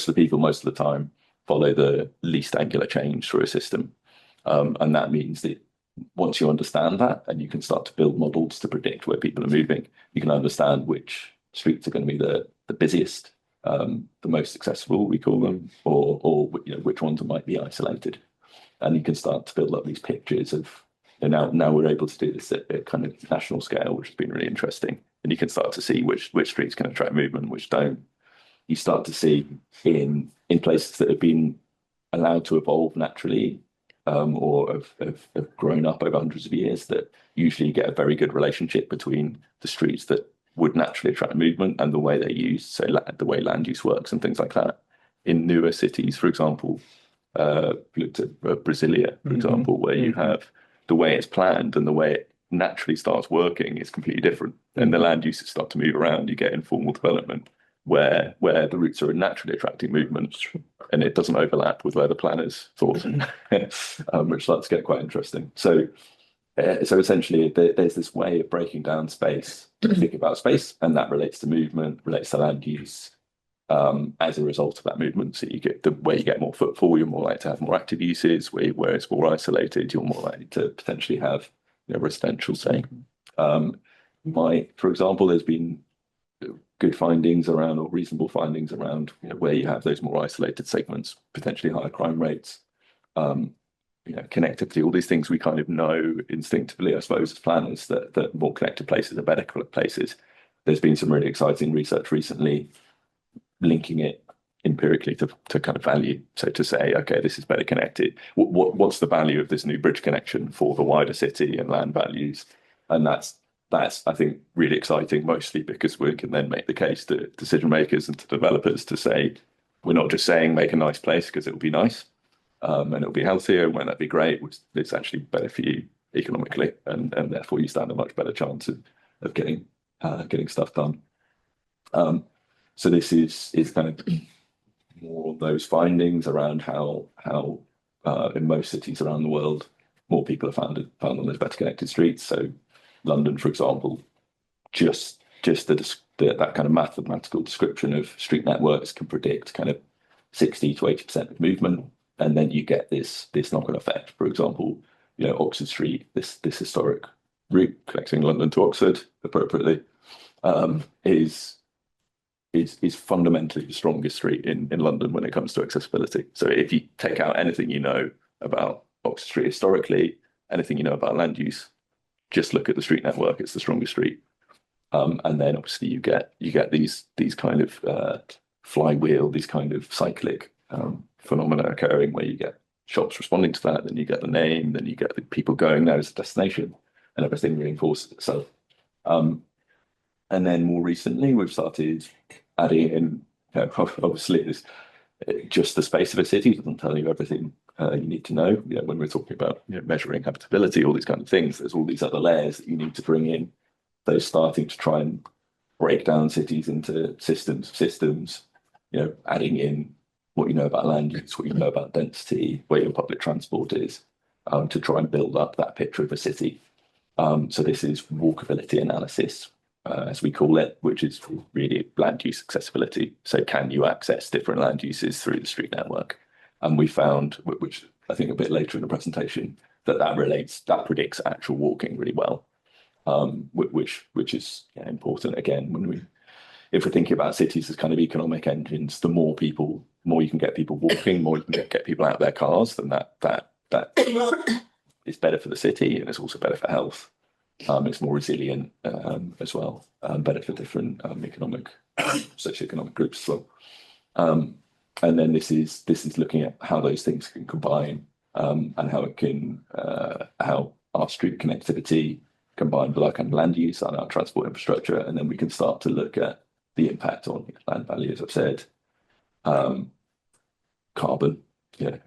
the people, most of the time, follow the least angular change through a system. And that means that once you understand that and you can start to build models to predict where people are moving, you can understand which streets are going to be the busiest, the most accessible, we call them, or which ones might be isolated. And you can start to build up these pictures of, now we're able to do this at a kind of national scale, which has been really interesting. And you can start to see which streets can attract movement, which don't. You start to see in places that have been allowed to evolve naturally, or have grown up over hundreds of years, that usually you get a very good relationship between the streets that would naturally attract movement and the way they're used, so the way land use works and things like that. In newer cities, for example, looked at Brasilia, for example, where you have the way it's planned and the way it naturally starts working is completely different. And the land uses start to move around. You get informal development where the routes are naturally attracting movement, and it doesn't overlap with where the planners thought, which starts to get quite interesting. So essentially, there's this way of breaking down space to think about space, and that relates to movement, relates to land use as a result of that movement. So you get where you get more footfall, you're more likely to have more active uses. Where it's more isolated, you're more likely to potentially have residential, say. For example, there's been good findings around, or reasonable findings around, where you have those more isolated segments, potentially higher crime rates, connectivity, all these things we kind of know instinctively, I suppose, as planners, that more connected places are better places. There's been some really exciting research recently linking it empirically to kind of value. So to say, okay, this is better connected. What's the value of this new bridge connection for the wider city and land values? And that's I think really exciting, mostly because we can then make the case to decision makers and to developers to say, we're not just saying make a nice place because it'll be nice, and it'll be healthier, and won't that be great? It's actually better for you economically, and therefore you stand a much better chance of getting stuff done. So this is kind of more of those findings around how in most cities around the world, more people are found on those better connected streets. So London, for example, just that kind of mathematical description of street networks can predict kind of 60 to 80% of movement, and then you get this knock-on effect. For example, Oxford Street, this historic route connecting London to Oxford appropriately, is fundamentally the strongest street in London when it comes to accessibility. So if you take out anything about Oxford Street historically, anything about land use, just look at the street network, it's the strongest street. And then obviously you get these kind of flywheel, these kind of cyclic phenomena occurring where you get shops responding to that, then you get the name, then you get the people going there as a destination, and everything reinforces itself. And then more recently, we've started adding in, obviously, just the space of a city doesn't tell you everything you need to know. When we're talking about measuring habitability, all these kind of things, there's all these other layers that you need to bring in. Those starting to try and break down cities into systems, adding in what you know about land use, what you know about density, where your public transport is, to try and build up that picture of a city. So this is walkability analysis, as we call it, which is really land use accessibility. So can you access different land uses through the street network? And we found, which I think a bit later in the presentation, that predicts actual walking really well, which is important. Again, if we're thinking about cities as kind of economic engines, the more you can get people walking, more you can get people out of their cars, then that is better for the city, and it's also better for health. It's more resilient as well, better for different economic, socioeconomic groups as well. And then this is looking at how those things can combine, and how our street connectivity combined with our kind of land use and our transport infrastructure, and then we can start to look at the impact on land value, as I've said. Carbon,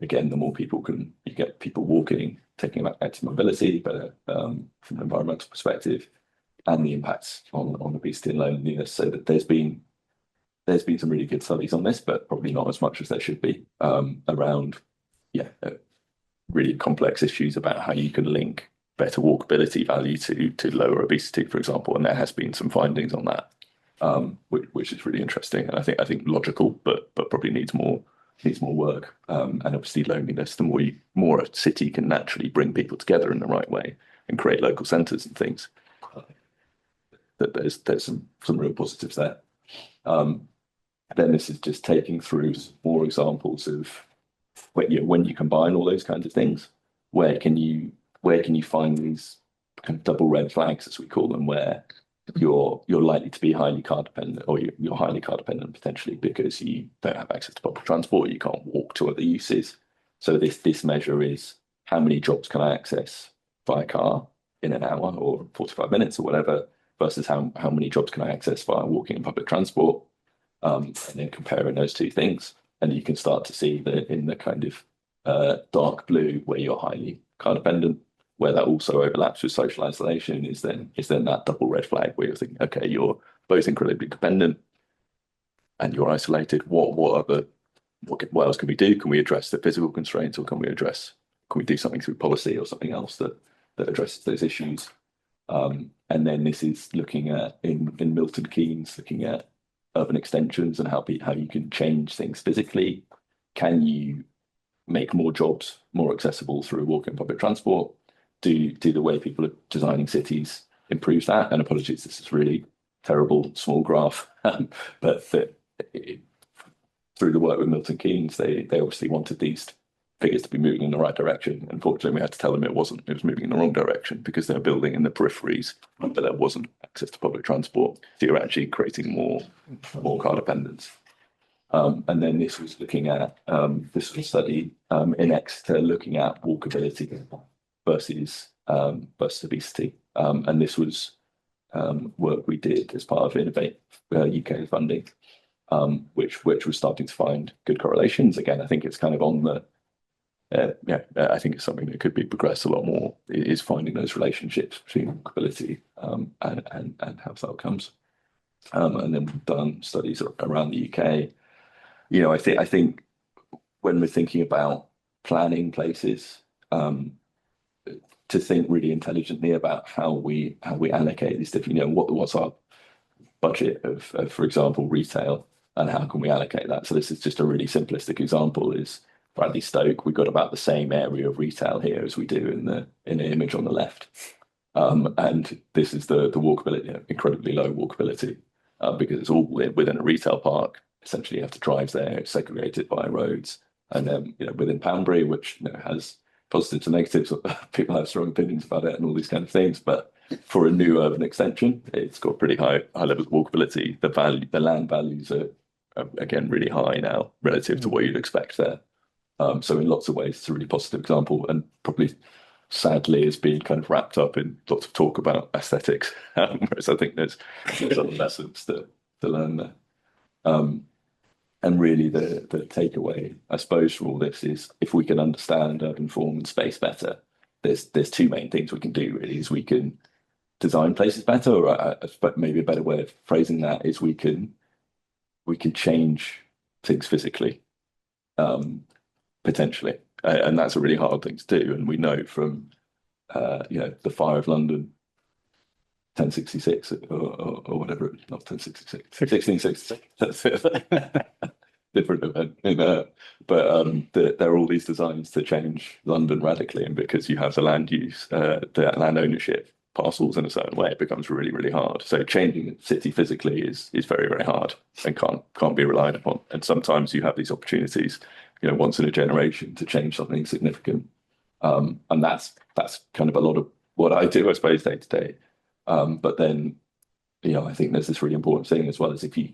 again, the more you get people walking, taking active mobility, better from an environmental perspective, and the impacts on obesity and loneliness. So that there's been some really good studies on this, but probably not as much as there should be around really complex issues about how you can link better walkability value to lower obesity, for example. And there has been some findings on that, which is really interesting, and I think logical, but probably needs more work. And obviously loneliness, the more a city can naturally bring people together in the right way and create local centres and things, that there's some real positives there. Then this is just taking through more examples of when you combine all those kinds of things, where can you find these kind of double red flags, as we call them, where you're likely to be highly car dependent, or you're highly car dependent potentially because you don't have access to public transport, you can't walk to other uses. So this measure is how many jobs can I access by car in an hour or 45 minutes or whatever, versus how many jobs can I access via walking and public transport, and then comparing those two things. And you can start to see that in the kind of dark blue, where you're highly car dependent, where that also overlaps with social isolation, is then that double red flag where you're thinking, okay, you're both incredibly dependent and you're isolated. What else can we do? Can we address the physical constraints, or can we do something through policy or something else that addresses those issues? And then this is looking at in Milton Keynes, looking at urban extensions and how you can change things physically. Can you make more jobs more accessible through walking public transport? Do the way people are designing cities improve that? And apologies, this is really terrible small graph, but through the work with Milton Keynes, they obviously wanted these figures to be moving in the right direction. Unfortunately, we had to tell them it wasn't. It was moving in the wrong direction because they were building in the peripheries, but there wasn't access to public transport. So you're actually creating more car dependence. And then this was looking at this was a study in Exeter looking at walkability versus obesity. And this was work we did as part of Innovate UK funding, which was starting to find good correlations. Again, I think it's kind of on the I think it's something that could be progressed a lot more, is finding those relationships between walkability and health outcomes. And then we've done studies around the UK. I think when we're thinking about planning places, to think really intelligently about how we allocate these different, what's our budget of, for example, retail, and how can we allocate that? So this is just a really simplistic example, is Bradley Stoke. We've got about the same area of retail here as we do in the image on the left. And this is the walkability, incredibly low walkability, because it's all within a retail park. Essentially, you have to drive there. It's segregated by roads. And then, within Panbury, which has positives and negatives, people have strong opinions about it and all these kind of things. But for a new urban extension, it's got pretty high levels of walkability. The land values are again really high now relative to what you'd expect there. So in lots of ways, it's a really positive example, and probably sadly is being kind of wrapped up in lots of talk about aesthetics, whereas I think there's other lessons to learn there. And really the takeaway, I suppose, for all this is, if we can understand urban form and space better, there's two main things we can do, really. Is we can design places better, or maybe a better way of phrasing that is we can change things physically, potentially. And that's a really hard thing to do. And we know from, the fire of London, 1066 or whatever, not 1066, 1666. Different event. But there are all these designs to change London radically, and because you have the land use, the land ownership parcels in a certain way, it becomes really, really hard. So changing the city physically is very, very hard and can't be relied upon. And sometimes you have these opportunities, once in a generation, to change something significant. And that's kind of a lot of what I do, I suppose, day to day. But then, I think there's this really important thing as well, as if you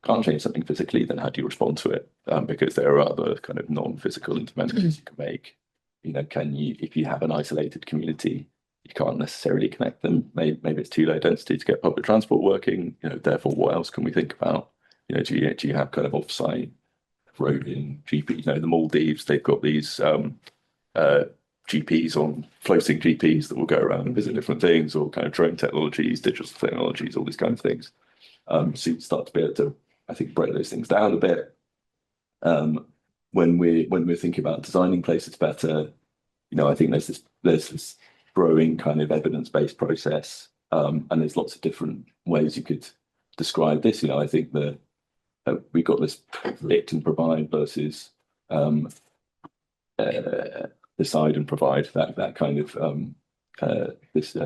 can't change something physically, then how do you respond to it? Because there are other kind of non-physical interventions you can make. If you have an isolated community, you can't necessarily connect them. Maybe it's too low density to get public transport working. Therefore, what else can we think about? Do you have kind of off-site roving GP? The Maldives, they've got these GPs on floating GPs that will go around and visit different things, or kind of drone technologies, digital technologies, all these kinds of things. So you start to be able to, I think, break those things down a bit. When we're thinking about designing places better, I think there's this growing kind of evidence-based process, and there's lots of different ways you could describe this. I think that we've got this predict and provide versus decide and provide, that kind of this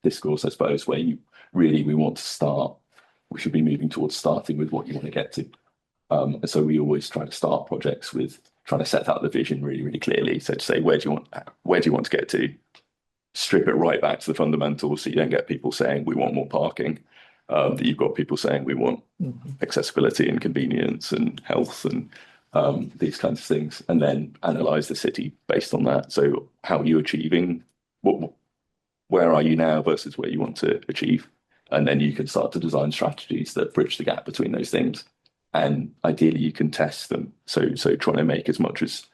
discourse, I suppose, where we should be moving towards starting with what you want to get to. And so we always try to start projects with trying to set out the vision really, really clearly. So to say, where do you want to get to? Strip it right back to the fundamentals, so you don't get people saying we want more parking. That you've got people saying we want accessibility and convenience and health and these kinds of things, and then analyze the city based on that. So how are you achieving? Where are you now versus where you want to achieve? And then you can start to design strategies that bridge the gap between those things. And ideally, you can test them. So trying to make as much as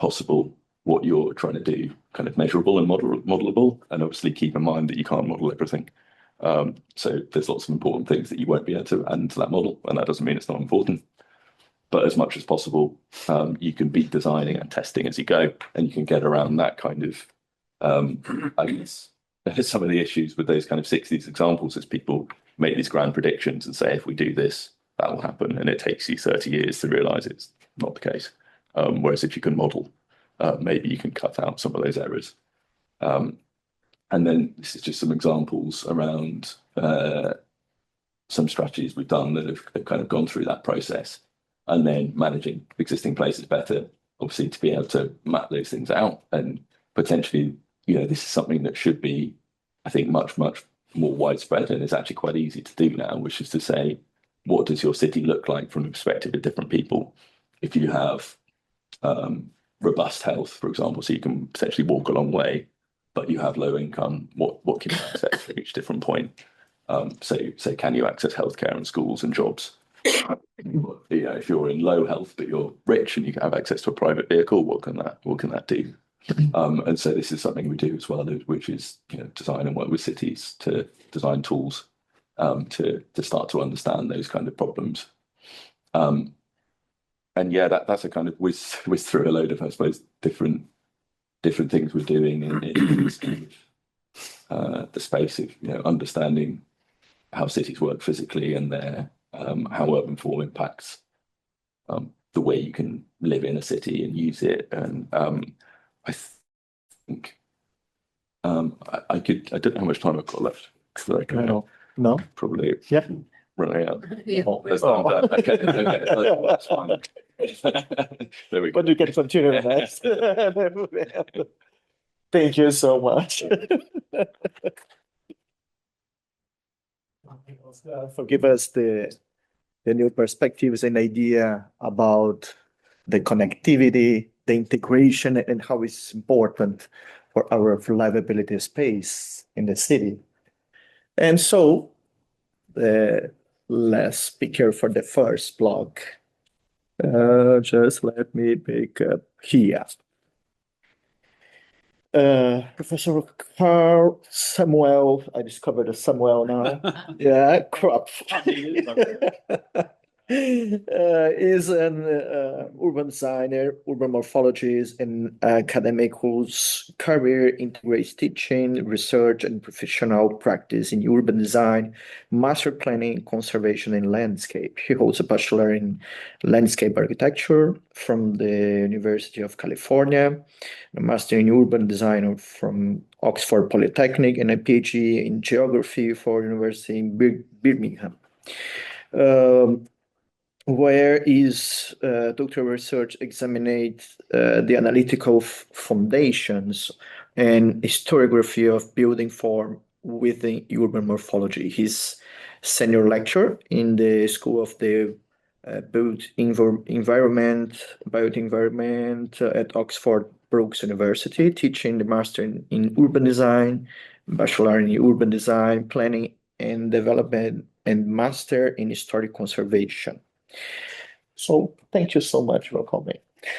possible what you're trying to do kind of measurable and modelable, and obviously keep in mind that you can't model everything. So there's lots of important things that you won't be able to add into that model, and that doesn't mean it's not important. But as much as possible, you can be designing and testing as you go, and you can get around that kind of, I guess, some of the issues with those kind of 60s examples is people make these grand predictions and say, if we do this, that will happen. And it takes you 30 years to realize it's not the case. Whereas if you can model, maybe you can cut out some of those errors. And then this is just some examples around some strategies we've done that have kind of gone through that process, and then managing existing places better, obviously, to be able to map those things out. And potentially, this is something that should be, I think, much, much more widespread, and it's actually quite easy to do now, which is to say, what does your city look like from the perspective of different people? If you have robust health, for example, so you can potentially walk a long way, but you have low income, what can you access from each different point? So can you access healthcare and schools and jobs? If you're in low health but you're rich and you can have access to a private vehicle, what can that do? And so this is something we do as well, which is design and work with cities to design tools to start to understand those kind of problems. And yeah, that's a kind of whiz through a load of, I suppose, different things we're doing in this kind of the space of understanding how cities work physically and how urban form impacts the way you can live in a city and use it. And I think I don't know how much time I've got left. No. Probably Yeah. running out. Yeah. Oh, there's time there. Okay, that's fine. There we go. But you can continue next. Thank you so much. For give us the new perspectives and idea about the connectivity, the integration, and how it's important for our livability space in the city. And so, last speaker for the first block. Just let me pick up here. Professor Carl Samuel, I discovered a Samuel now. Yeah, crop. Is an urban designer, urban morphologist, and academic whose career integrates teaching, research, and professional practice in urban design, master planning, conservation, and landscape. He holds a bachelor in landscape architecture from the University of California, a master in urban design from Oxford Polytechnic, and a PhD in geography for University in Birmingham. Where his doctoral research examined the analytical foundations and historiography of building form within urban morphology. He's senior lecturer in the School of the Built Environment at Oxford Brooks University, teaching the master in urban design, bachelor in urban design, planning and development, and master in historic conservation. So thank you so much for coming.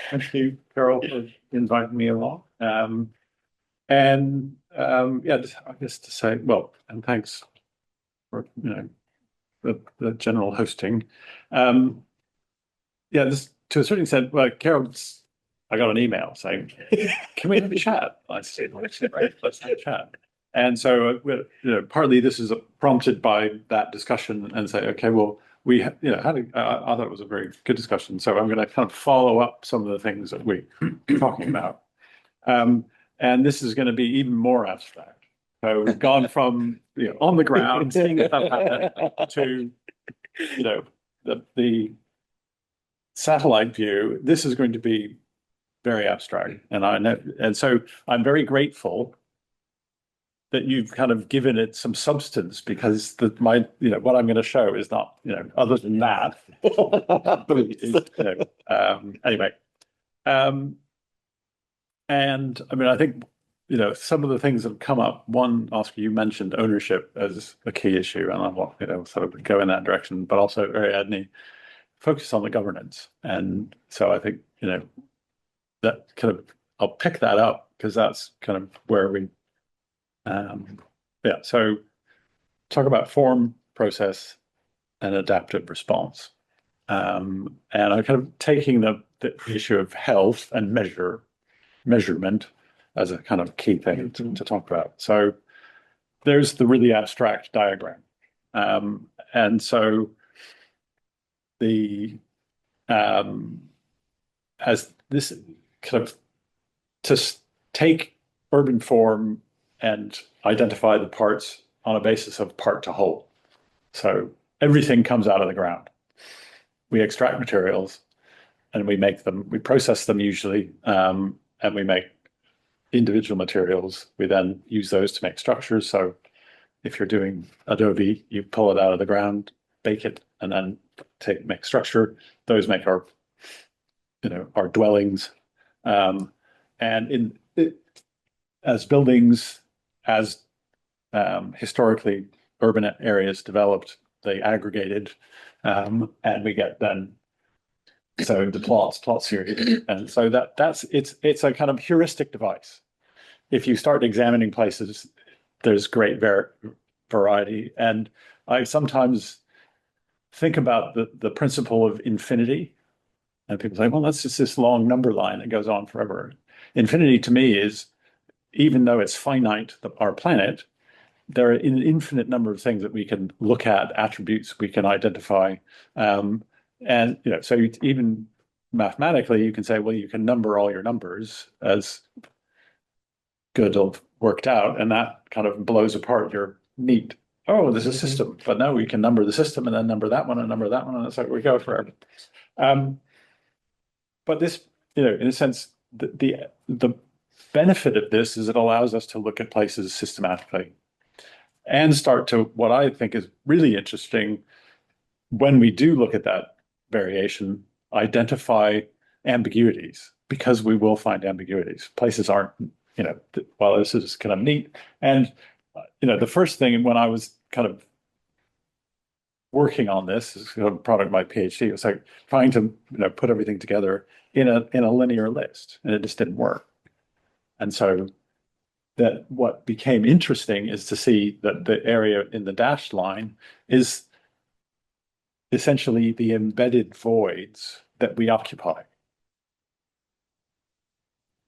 Thank you, Carol, for inviting me along. I guess to say, well, and thanks for the general hosting. This to a certain extent, well, Carol, I got an email saying, "Can we have a chat?" I said, "Right, let's have a chat." And so, partly this is prompted by that discussion, and say, "Okay, well, we, I thought it was a very good discussion." So I'm going to kind of follow up some of the things that we're talking about, and this is going to be even more abstract. So we've gone from on the ground seeing stuff happen to the satellite view. This is going to be very abstract, and I know, and so I'm very grateful that you've kind of given it some substance, because what I'm going to show is not other than that. Anyway, and I mean, I think some of the things that have come up. One, Oscar, you mentioned ownership as a key issue, and I want sort of go in that direction, but also Ariadne focus on the governance, and so I think that kind of I'll pick that up, because that's kind of where we so talk about form, process, and adaptive response, and I'm kind of taking the issue of health and measurement as a kind of key thing to talk about. So there's the really abstract diagram, and so the as this kind of to take urban form and identify the parts on a basis of part to whole. So everything comes out of the ground. We extract materials and we make them, we process them usually, and we make individual materials. We then use those to make structures. So if you're doing adobe, you pull it out of the ground, bake it, and then make structure. Those make our our dwellings, and as buildings, as historically urban areas developed, they aggregated, and we get then the plot series, and so it's a kind of heuristic device. If you start examining places, there's great variety, and I sometimes think about the principle of infinity, and people say, well, that's just this long number line that goes on forever. Infinity to me is, even though it's finite, our planet, there are an infinite number of things that we can look at, attributes we can identify. And so even mathematically, you can say, well, you can number all your numbers as Gödel worked out, and that kind of blows apart your neat, oh, there's a system. But no, we can number the system and then number that one and number that one, and that's how we go forever. But this, in a sense, the benefit of this is it allows us to look at places systematically and start to, what I think is really interesting, when we do look at that variation, identify ambiguities, because we will find ambiguities. Places aren't, while this is kind of neat. And, the first thing when I was kind of working on this is a product of my PhD, it was like trying to, put everything together in a linear list, and it just didn't work. And so that what became interesting is to see that the area in the dashed line is essentially the embedded voids that we occupy.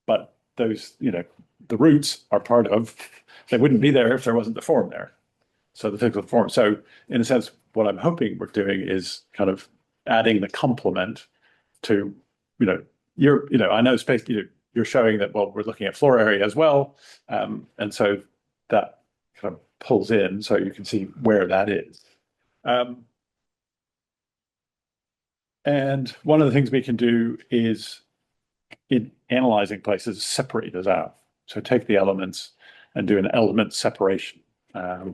But those, the roots are part of, they wouldn't be there if there wasn't the form there. So the physical form. So in a sense, what I'm hoping we're doing is kind of adding the complement to, I know space, you're showing that, well, we're looking at floor area as well. And so that kind of pulls in, so you can see where that is. And one of the things we can do is, in analyzing places, separate those out. So take the elements and do an element separation.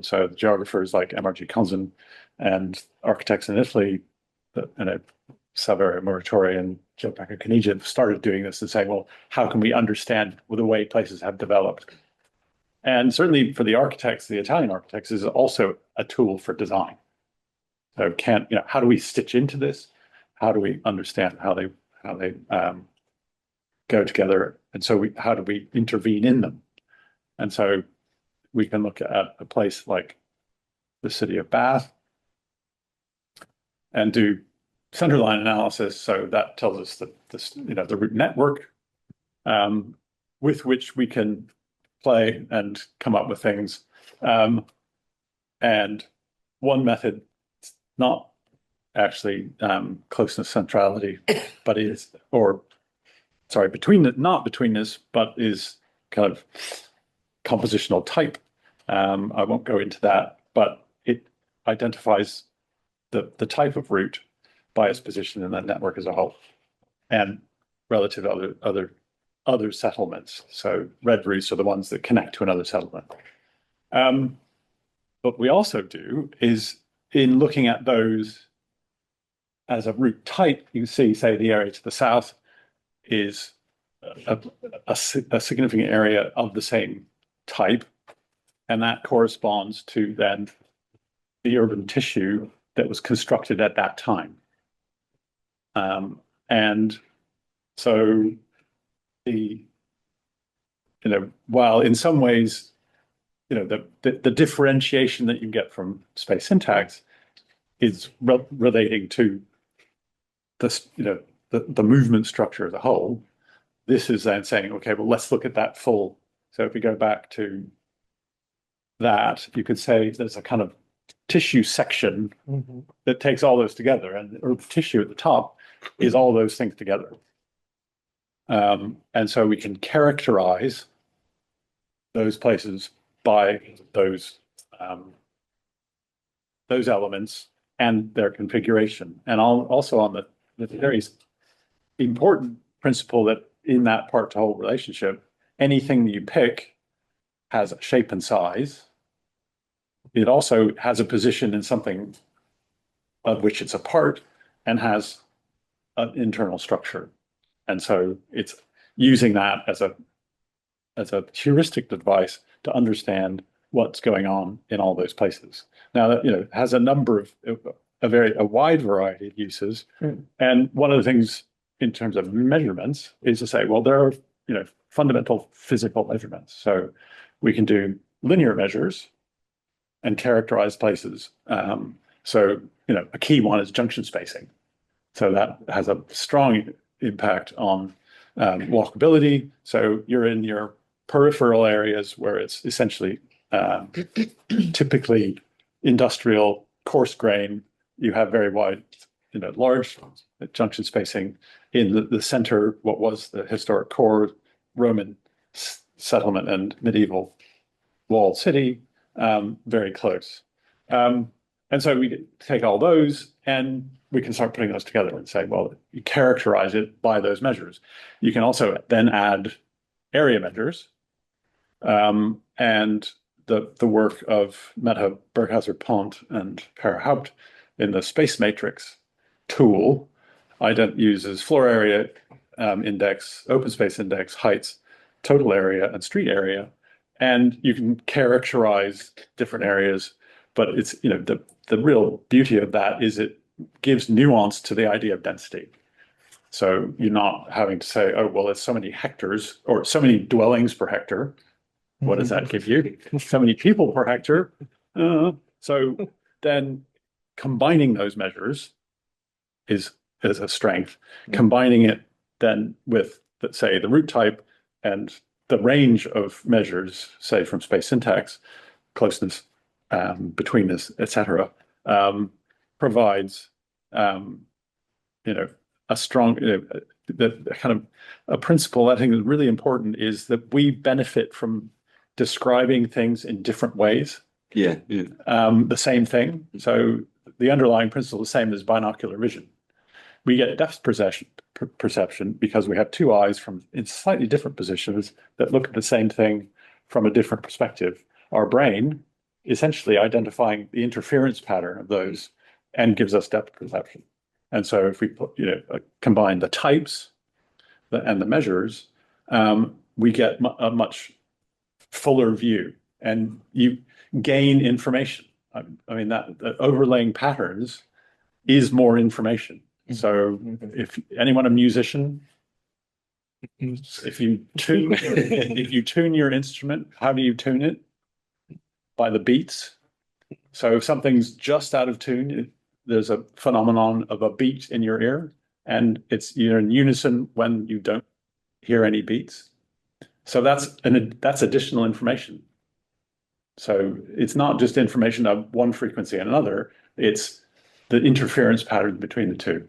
So the geographers like M.R.G. Conzen and architects in Italy, Saveri Muratori and Gianfranco Caniggia started doing this and saying, well, how can we understand the way places have developed? And certainly for the architects, the Italian architects, is also a tool for design. So how do we stitch into this? How do we understand how they go together? And so how do we intervene in them? And so we can look at a place like the city of Bath and do centerline analysis. So that tells us that the root network with which we can play and come up with things. And one method, not actually closeness centrality, but not betweenness, but is kind of compositional type. I won't go into that, but it identifies the type of root by its position in the network as a whole and relative to other settlements. So red roots are the ones that connect to another settlement. What we also do is, in looking at those as a root type, you see, say, the area to the south is a significant area of the same type, and that corresponds to then the urban tissue that was constructed at that time. And so while in some ways, the differentiation that you get from space syntax is relating to this, the movement structure as a whole. This is then saying, okay, well, let's look at that full. So if we go back to that, you could say there's a kind of tissue section that takes all those together, and the tissue at the top is all those things together. And so we can characterize those places by those elements and their configuration. And also on the very important principle that in that part to whole relationship, anything that you pick has a shape and size. It also has a position in something of which it's a part and has an internal structure. And so it's using that as a heuristic device to understand what's going on in all those places. Now that has a number of a wide variety of uses. And one of the things in terms of measurements is to say, well, there are fundamental physical measurements. So we can do linear measures and characterize places. So a key one is junction spacing. So that has a strong impact on walkability. So you're in your peripheral areas where it's essentially typically industrial, coarse grain. You have very wide, large junction spacing. In the center, what was the historic core Roman settlement and medieval walled city, very close. And so we take all those and we can start putting those together and say, well, you characterize it by those measures. You can also then add area measures. And the work of Meta, Berghauser-Pont, and Per Haupt in the space matrix tool uses floor area index, open space index, heights, total area, and street area. And you can characterize different areas, but it's, the real beauty of that is it gives nuance to the idea of density. So you're not having to say, oh, well, it's so many hectares or so many dwellings per hectare. What does that give you? So many people per hectare. So then combining those measures is a strength. Combining it then with, let's say, the root type and the range of measures, say from space syntax, closeness, betweenness, etc., provides a strong the kind of a principle I think is really important is that we benefit from describing things in different ways. Yeah. The same thing. So the underlying principle is the same as binocular vision. We get depth perception because we have two eyes in slightly different positions that look at the same thing from a different perspective. Our brain essentially identifying the interference pattern of those and gives us depth perception. And so if we put, combine the types and the measures, we get a much fuller view, and you gain information. I mean, that overlaying patterns is more information. So if anyone a musician, if you tune your instrument, how do you tune it? By the beats. So if something's just out of tune, there's a phenomenon of a beat in your ear, and you're in unison when you don't hear any beats. So that's additional information. So it's not just information of one frequency and another, it's the interference pattern between the two.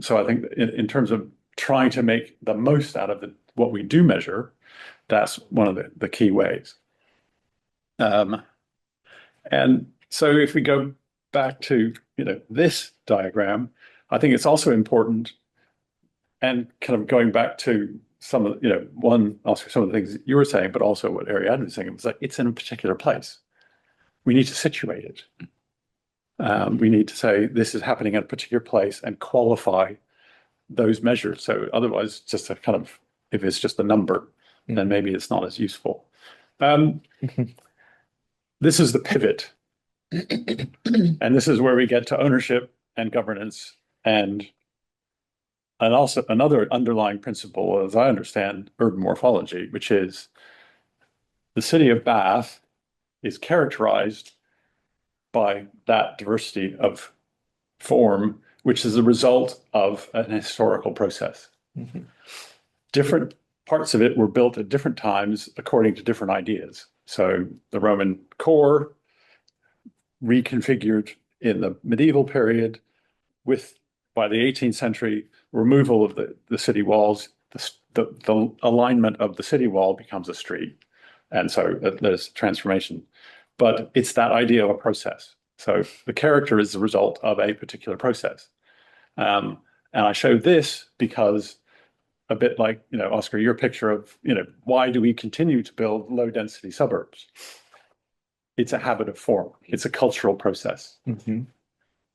So I think in terms of trying to make the most out of what we do measure, that's one of the key ways. And so if we go back to this diagram, I think it's also important, and kind of going back to some of also some of the things you were saying, but also what Ariadne was saying, it was like it's in a particular place. We need to situate it. We need to say this is happening at a particular place and qualify those measures. So otherwise, just a kind of, if it's just a number, then maybe it's not as useful. This is the pivot. And this is where we get to ownership and governance, and also another underlying principle, as I understand urban morphology, which is the city of Bath is characterized by that diversity of form, which is a result of an historical process. Different parts of it were built at different times according to different ideas. So the Roman core reconfigured in the medieval period, by the 18th century, removal of the city walls, the alignment of the city wall becomes a street. And so there's transformation. But it's that idea of a process. So the character is the result of a particular process. And I show this because, a bit like, Oscar, your picture of, why do we continue to build low density suburbs? It's a habit of form. It's a cultural process.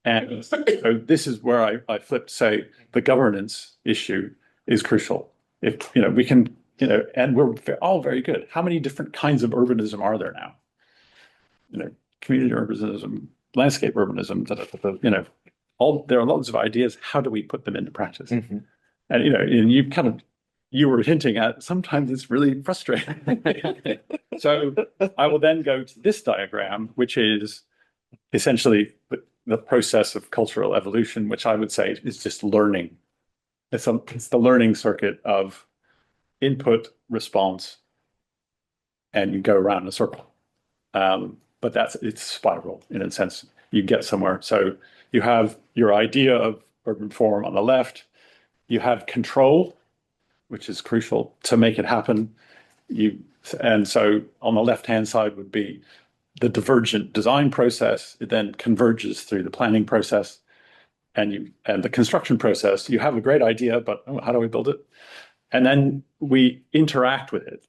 And so this is where I flip to say the governance issue is crucial. If, we can, and we're all very good. How many different kinds of urbanism are there now? Community urbanism, landscape urbanism, there are lots of ideas. How do we put them into practice? And, and you were hinting at, sometimes it's really frustrating. So I will then go to this diagram, which is essentially the process of cultural evolution, which I would say is just learning. It's the learning circuit of input, response, and you go around in a circle. But it's spiral in a sense. You get somewhere. So you have your idea of urban form on the left. You have control, which is crucial to make it happen. And so on the left-hand side would be the divergent design process. It then converges through the planning process and the construction process. You have a great idea, but how do we build it? And then we interact with it.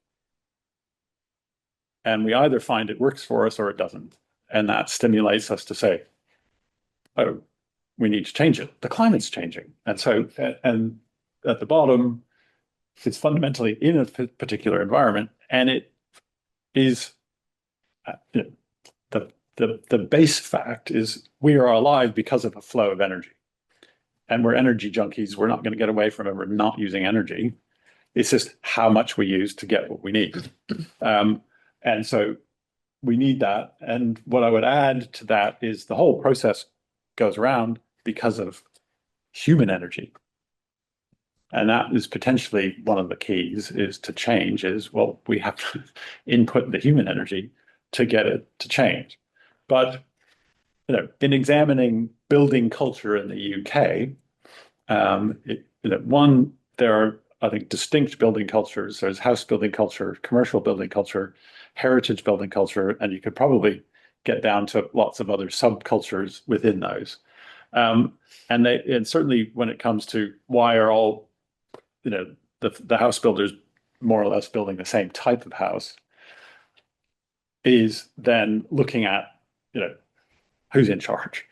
And we either find it works for us or it doesn't. And that stimulates us to say, oh, we need to change it. The climate's changing. And so, and at the bottom, it's fundamentally in a particular environment, and it is, the base fact is we are alive because of a flow of energy. And we're energy junkies. We're not going to get away from it. We're not using energy. It's just how much we use to get what we need. And so we need that. And what I would add to that is the whole process goes around because of human energy. And that is potentially one of the keys is to change is, well, we have to input the human energy to get it to change. But, in examining building culture in the UK, there are, I think, distinct building cultures. There's house building culture, commercial building culture, heritage building culture, and you could probably get down to lots of other subcultures within those. And certainly when it comes to why are all, the house builders more or less building the same type of house, is then looking at, who's in charge.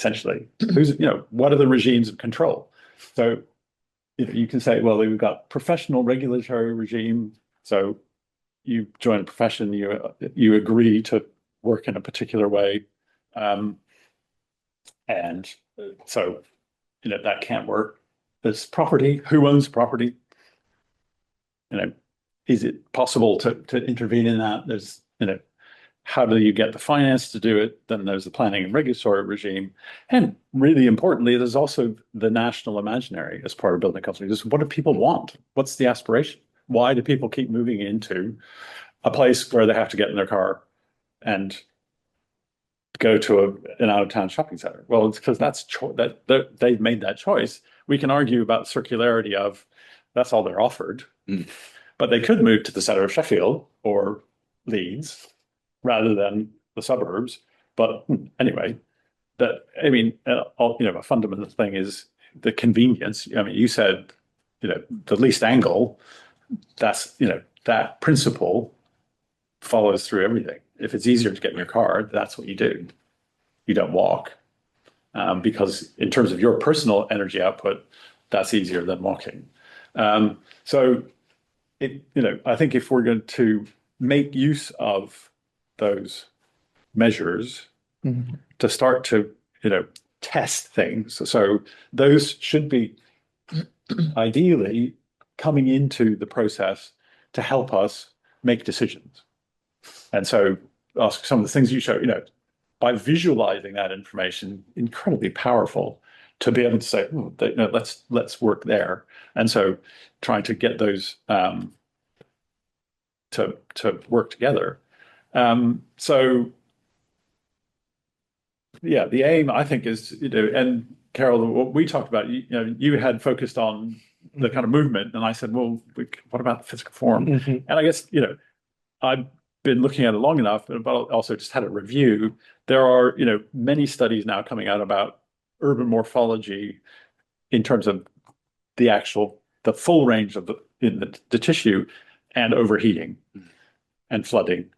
essentially. Who's, what are the regimes of control? So, you can say, well, we've got professional regulatory regime. So you join a profession, you agree to work in a particular way. And so, that can't work. There's property. Who owns property? Is it possible to intervene in that? There's, how do you get the finance to do it? Then there's the planning and regulatory regime. And really importantly, there's also the national imaginary as part of building a country. Just what do people want? What's the aspiration? Why do people keep moving into a place where they have to get in their car and go to an out-of-town shopping center? Well, it's because they've made that choice. We can argue about circularity of that's all they're offered, but they could move to the center of Sheffield or Leeds rather than the suburbs. But anyway, a fundamental thing is the convenience. I mean, you said, the least angle, that's, that principle follows through everything. If it's easier to get in your car, that's what you do. You don't walk, because in terms of your personal energy output, that's easier than walking. So I think if we're going to make use of those measures to start to, test things. So those should be ideally coming into the process to help us make decisions. And so ask some of the things you show, by visualizing that information, incredibly powerful to be able to say, let's work there. And so trying to get those to work together. So yeah, the aim, I think, is, and Carol, what we talked about, you had focused on the kind of movement, and I said, well, what about the physical form? And I guess, I've been looking at it long enough, but also just had a review. There are, many studies now coming out about urban morphology in terms of the full range of the tissue and overheating and flooding.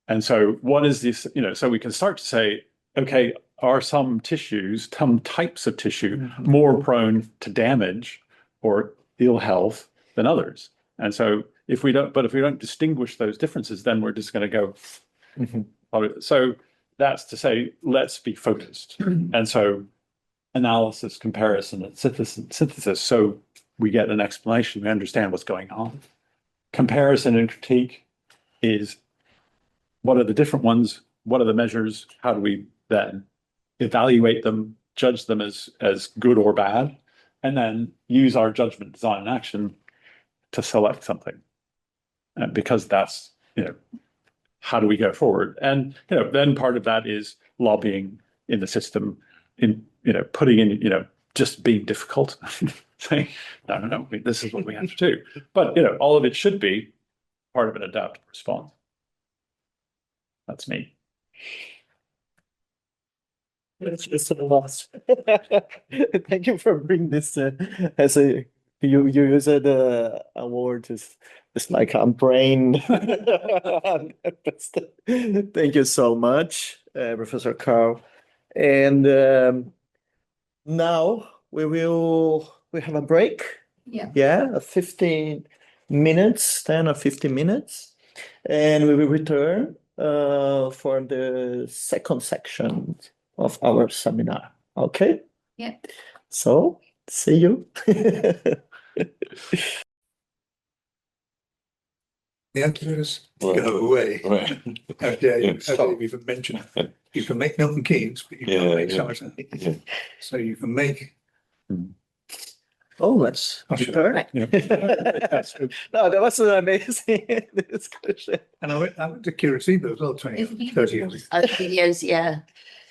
And so what is this, so we can start to say, okay, are some tissues, some types of tissue more prone to damage or ill health than others? And so if we don't distinguish those differences, then we're just going to go. So that's to say, let's be focused. And so analysis, comparison, and synthesis. So we get an explanation, we understand what's going on. Comparison and critique is, what are the different ones? What are the measures? How do we then evaluate them, judge them as good or bad, and then use our judgment, design, and action to select something? Because that's, how do we go forward? And, then part of that is lobbying in the system, in, putting in, just being difficult, saying, no, this is what we have to do. But, all of it should be part of an adaptive response. That's me. It's a loss. Thank you for bringing this as you use the award it's like I'm brain. Thank you so much, Professor Carl. And now we have a break. Yeah, 15 minutes, 10 or 15 minutes, and we will return for the second section of our seminar. Okay? Yeah. So, see you. The answer is go away. Right. How dare you even mention it? You can make Milton Keynes, but you can't make Sargent. So you can make. Oh, let's return. No, that was an amazing discussion. And I went to Curitiba as well, 20, 30 years ago. Videos, yeah.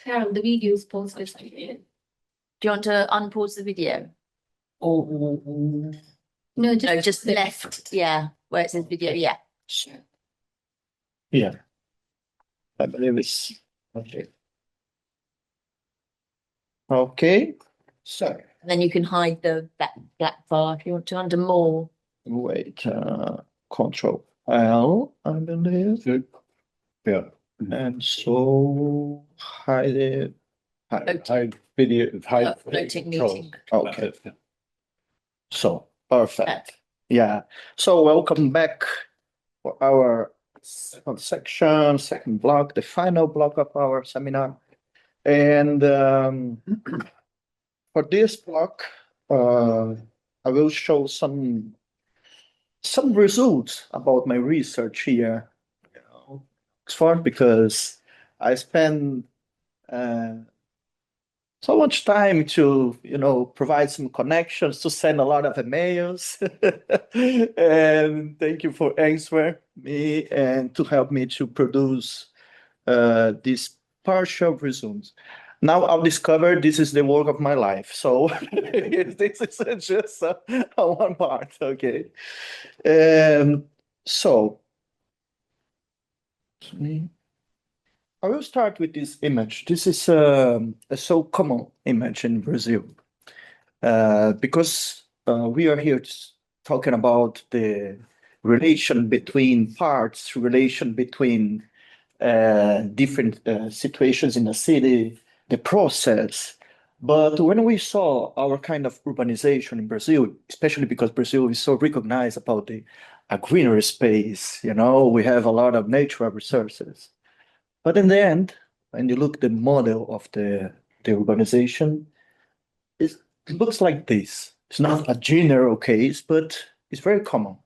Carol, the video is posted. Do you want to unpause the video? Or No, no, just left, yeah, where it says video, yeah. Sure. Yeah. I believe it's okay. Okay. So And then you can hide that black bar if you want to under more. wait, Control L, I believe. Yeah. And so hide it High video, high. Floating control. meeting. Okay, so perfect. Yeah, so welcome back for our second section, second block, the final block of our seminar. And for this block, I will show some results about my research here, Oxford, because I spend so much time to, provide some connections, to send a lot of emails. And thank you for answering me and to help me to produce these partial results. Now I'll discover this is the work of my life. So this is just one part, okay? So I will start with this image. This is a so common image in Brazil because we are here talking about the relation between parts, relation between different situations in the city, the process. But when we saw our kind of urbanization in Brazil, especially because Brazil is so recognized about a greenery space, we have a lot of natural resources. But in the end, when you look at the model of the urbanization, it looks like this. It's not a general case, but it's very common,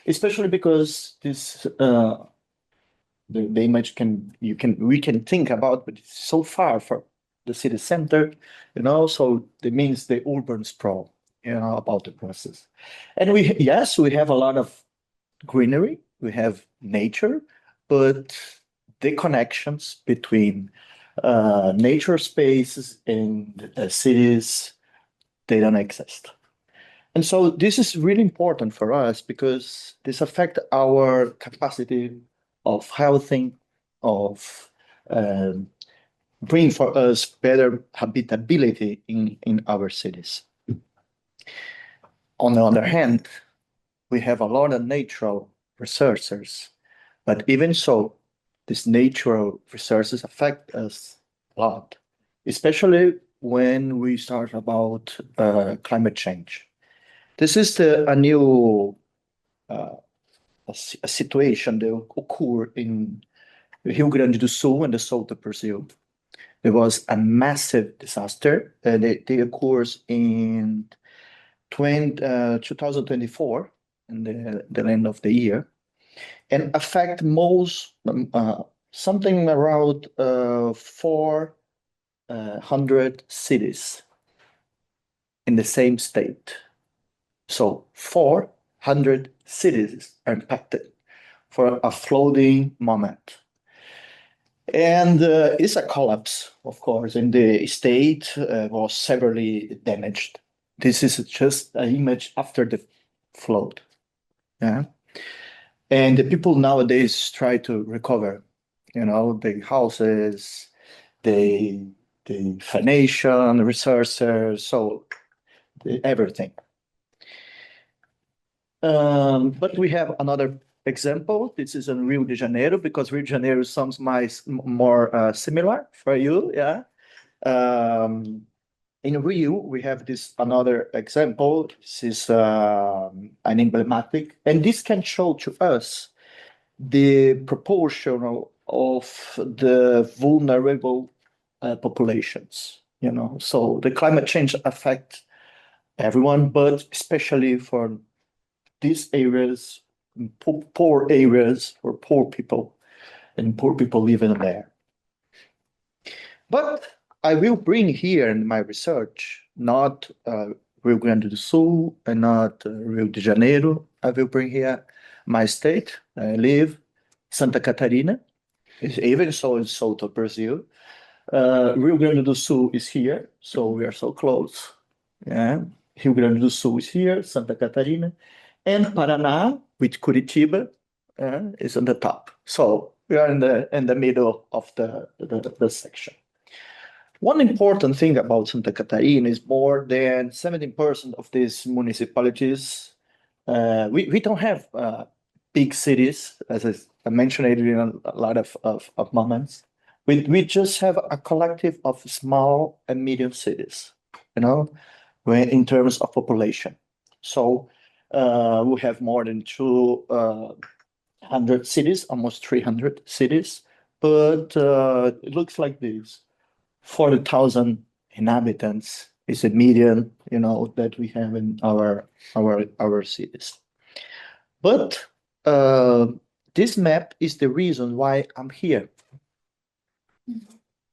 especially because this the image we can think about, but it's so far from the city center, so it means the urban sprawl, about the process. And we have a lot of greenery, we have nature, but the connections between nature spaces and cities, they don't exist. And so this is really important for us because this affects our capacity of housing, of bring for us better habitability in our cities. On the other hand, we have a lot of natural resources, but even so, these natural resources affect us a lot, especially when we start about climate change. This is a new a situation that occurred in Rio Grande do Sul and the south of Brazil. There was a massive disaster, and it occurs in 2024, in the end of the year, and affect most something around 400 cities in the same state. So 400 cities are impacted for a flooding moment. And it's a collapse, of course, and the state was severely damaged. This is just an image after the flood. Yeah. And the people nowadays try to recover, the houses, the financial resources, so everything. But we have another example. This is in Rio de Janeiro, because Rio de Janeiro sounds more similar for you, yeah. In Rio, we have this another example. This is an emblematic, and this can show to us the proportion of the vulnerable populations. So the climate change affects everyone, but especially for these areas, poor areas for poor people, and poor people living there. But I will bring here in my research, not Rio Grande do Sul and not Rio de Janeiro. I will bring here my state. I live, Santa Catarina. It's even so in south of Brazil. Rio Grande do Sul is here, so we are so close. Yeah, Rio Grande do Sul is here, Santa Catarina, and Paraná with Curitiba is on the top. So we are in the middle of the section. One important thing about Santa Catarina is more than 70% of these municipalities. We don't have big cities, as I mentioned it in a lot of moments. We just have a collective of small and medium cities, you know, when in terms of population. So we have more than 200 cities, almost 300 cities, but it looks like this: 40,000 inhabitants is a median, you know, that we have in our cities. But this map is the reason why I'm here.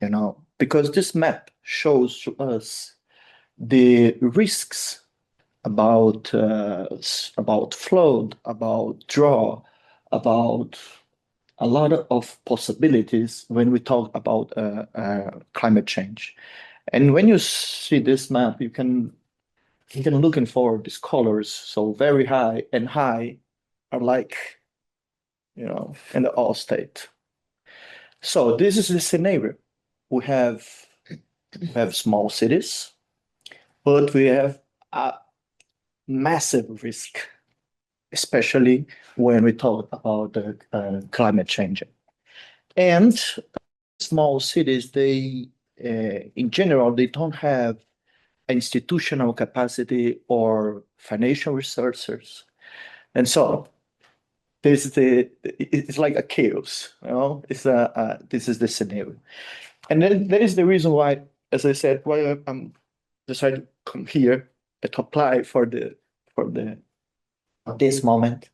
You know, because this map shows to us the risks about flood, about drought, about a lot of possibilities when we talk about climate change. And when you see this map, you can looking for these colors. So very high and high are like, you know, in the all state. So this is the scenario. We have small cities, but we have a massive risk, especially when we talk about the climate change. And small cities, they in general, they don't have institutional capacity or financial resources. And so it's like a chaos, you know, this is the scenario. And then that is the reason why, as I said, why I'm decided to come here to apply for this moment,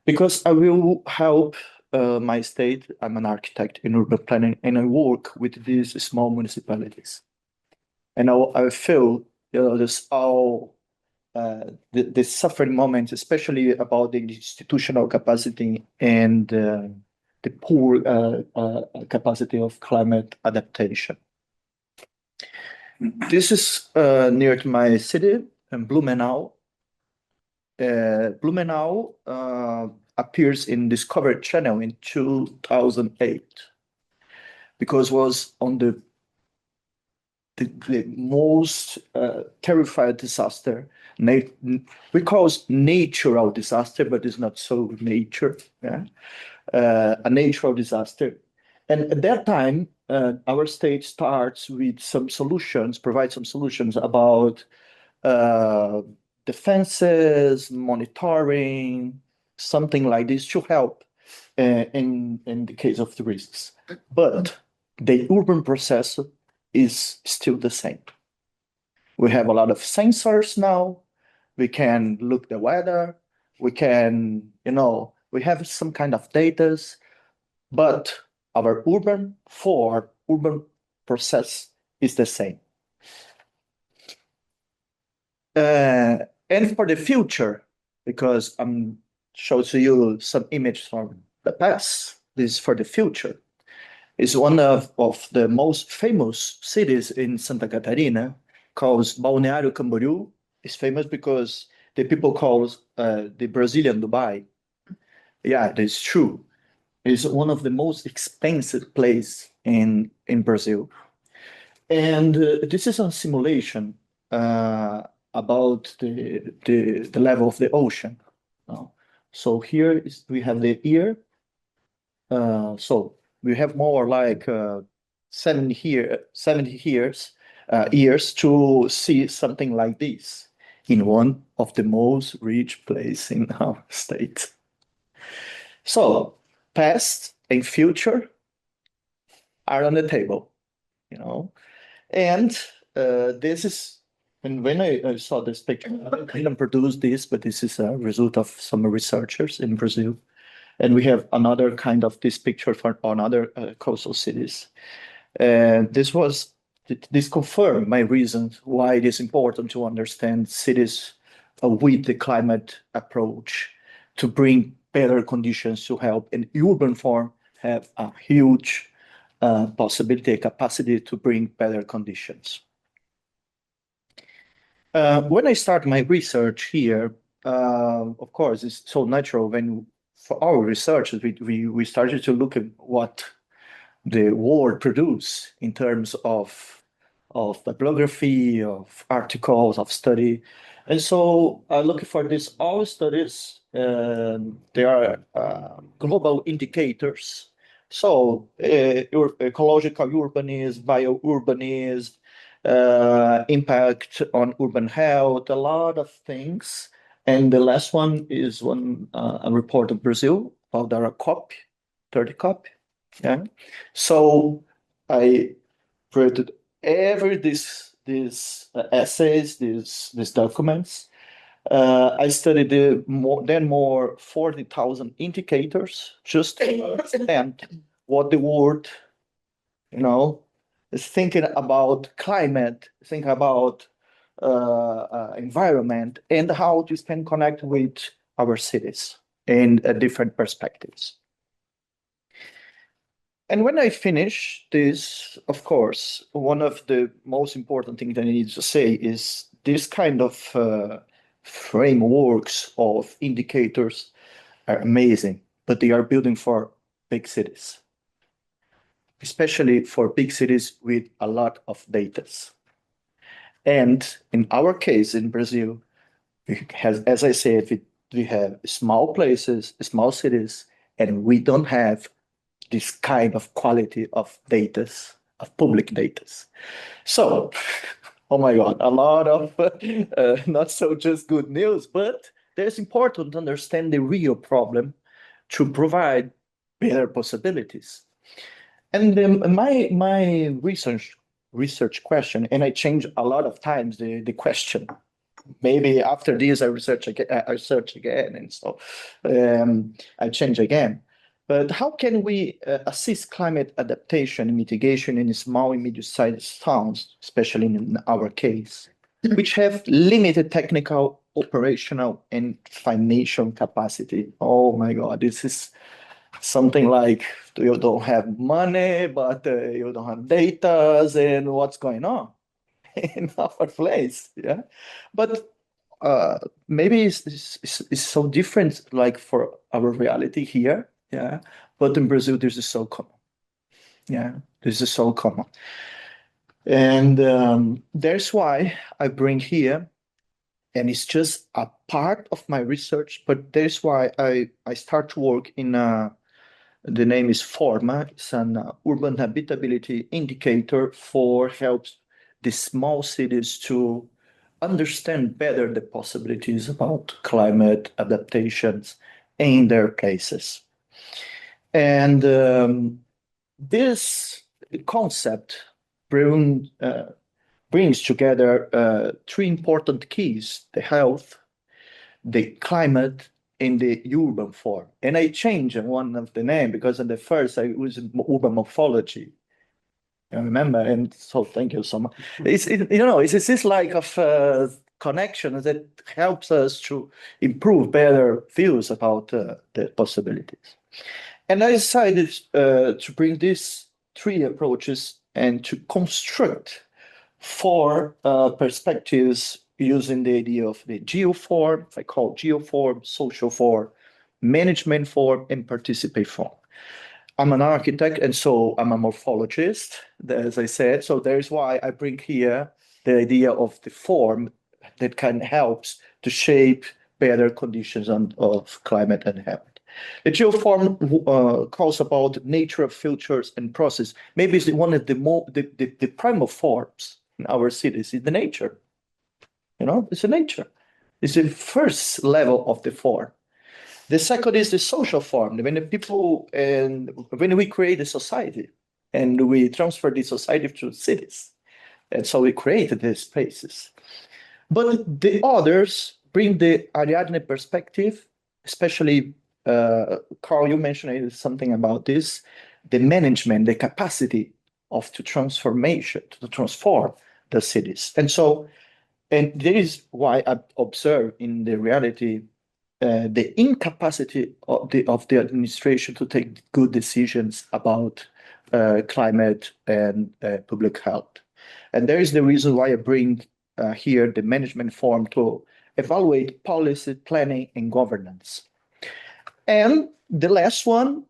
because I will help my state. I'm an architect in urban planning, and I work with these small municipalities. And I feel, you know, this all the suffering moments, especially about the institutional capacity and the poor capacity of climate adaptation. This is near to my city, in Blumenau. Blumenau appears in Discovery Channel in 2008 because it was on the most terrifying disaster. We call it natural disaster, but it's not so nature. Yeah? A natural disaster. And at that time, our state starts with some solutions, provide some solutions about defenses, monitoring, something like this to help in the case of the risks. But the urban process is still the same. We have a lot of sensors now. We can look the weather. We can, you know, we have some kind of data, but our urban process is the same. And for the future, because I'm showing to you some images from the past, this is for the future. It's one of the most famous cities in Santa Catarina, called Balneário Camboriú. It's famous because the people call the Brazilian Dubai. Yeah, that's true. It's one of the most expensive places in Brazil. And this is a simulation about the level of the ocean. So here we have the year. So we have more like 70 years to see something like this in one of the most rich places in our state. So past and future are on the table, you know, and this is, and when I saw this picture, I didn't produce this, but this is a result of some researchers in Brazil. And we have another kind of this picture for another coastal cities. And this confirmed my reasons why it is important to understand cities with the climate approach to bring better conditions to help in urban form have a huge possibility, capacity to bring better conditions. When I start my research here, of course, it's so natural when for our research, we started to look at what the world produce in terms of bibliography, of articles, of study. And so I look for this all studies. There are global indicators So, ecological urbanism, biourbanism, impact on urban health, a lot of things. And the last one is a report of Brazil called our COP, 30 COP. Yeah. So I created these essays, these documents. I studied more 40,000 indicators just to understand what the world, is thinking about climate, thinking about environment, and how this can connect with our cities in different perspectives. And when I finish this, of course, one of the most important things that I need to say is this kind of frameworks of indicators are amazing, but they are building for big cities, especially for big cities with a lot of data. And in our case in Brazil, as I said, we have small places, small cities, and we don't have this kind of quality of data, of public data. So, oh my God, a lot of not so just good news, but it's important to understand the real problem to provide better possibilities. And my research question, and I change a lot of times the question. Maybe after this I search again, and so I change again. But how can we assist climate adaptation and mitigation in small and medium-sized towns, especially in our case, which have limited technical, operational, and financial capacity? Oh my God, this is something like you don't have money, but you don't have data, and what's going on in our place? Yeah, but maybe it's so different, like for our reality here. Yeah, but in Brazil, this is so common. Yeah, this is so common, and that's why I bring here, and it's just a part of my research. But that's why I start to work in the name is Forma. It's an urban habitability indicator for helps the small cities to understand better the possibilities about climate adaptations in their places. And this concept brings together three important keys: the health, the climate, in the urban form. And I changed one of the name because in the first I was urban morphology. I remember, and so thank you so much. It's this like of connection that helps us to improve better views about the possibilities. And I decided to bring these three approaches and to construct four perspectives using the idea of the geoform, I call geoform, social form, management form, and participate form. I'm an architect, and so I'm a morphologist, as I said. So there's why I bring here the idea of the form that can help to shape better conditions of climate and health. The geoform calls about nature of features and process. Maybe it's one of the primal forms in our cities is the nature. It's the nature. It's the first level of the form. The second is the social form. When we create a society and we transfer the society to cities, and so we created these spaces. But the others bring the Ariadne perspective, especially Carl, you mentioned something about this, the management, the capacity to transform the cities. And this is why I observe in the reality the incapacity of the administration to take good decisions about climate and public health. And there is the reason why I bring here the management form to evaluate policy, planning, and governance. And the last one,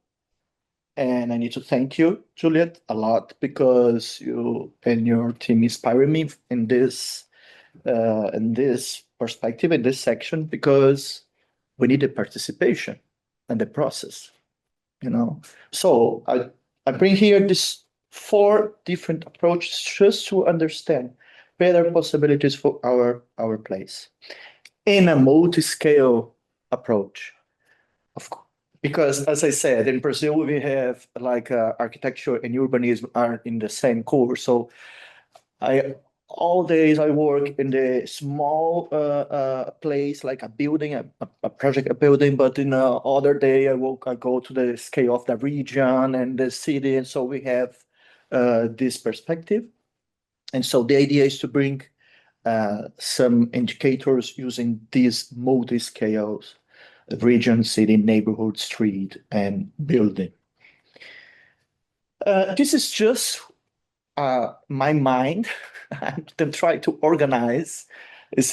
and I need to thank you, Juliet, a lot, because you and your team inspire me in this perspective, in this section, because we need the participation and the process. you know. So I bring here this 4 different approaches just to understand better possibilities for our place in a multi-scale approach. Of course, because as I said, in Brazil we have like architecture and urbanism are in the same course. So I all days I work in the small place like a building, a project, a building, but in other day I go to the scale of the region and the city, and so we have this perspective. And so the idea is to bring some indicators using these multi-scales, region, city, neighborhood, street, and building. This is just my mind. I'm trying to organize. It's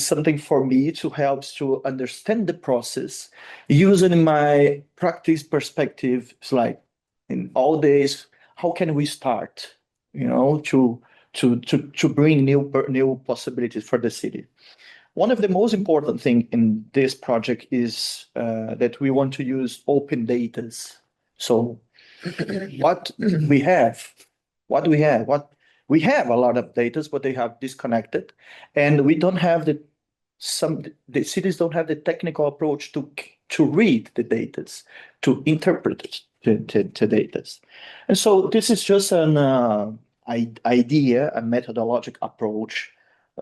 something for me to help to understand the process using my practice perspective. It's like in all days, how can we start? You know, to bring new possibilities for the city. One of the most important thing in this project is that we want to use open data. So what we have, what we have a lot of data, but they have disconnected, and we don't have the cities don't have the technical approach to read the data, to interpret it, the data. And so this is just an idea, a methodological approach.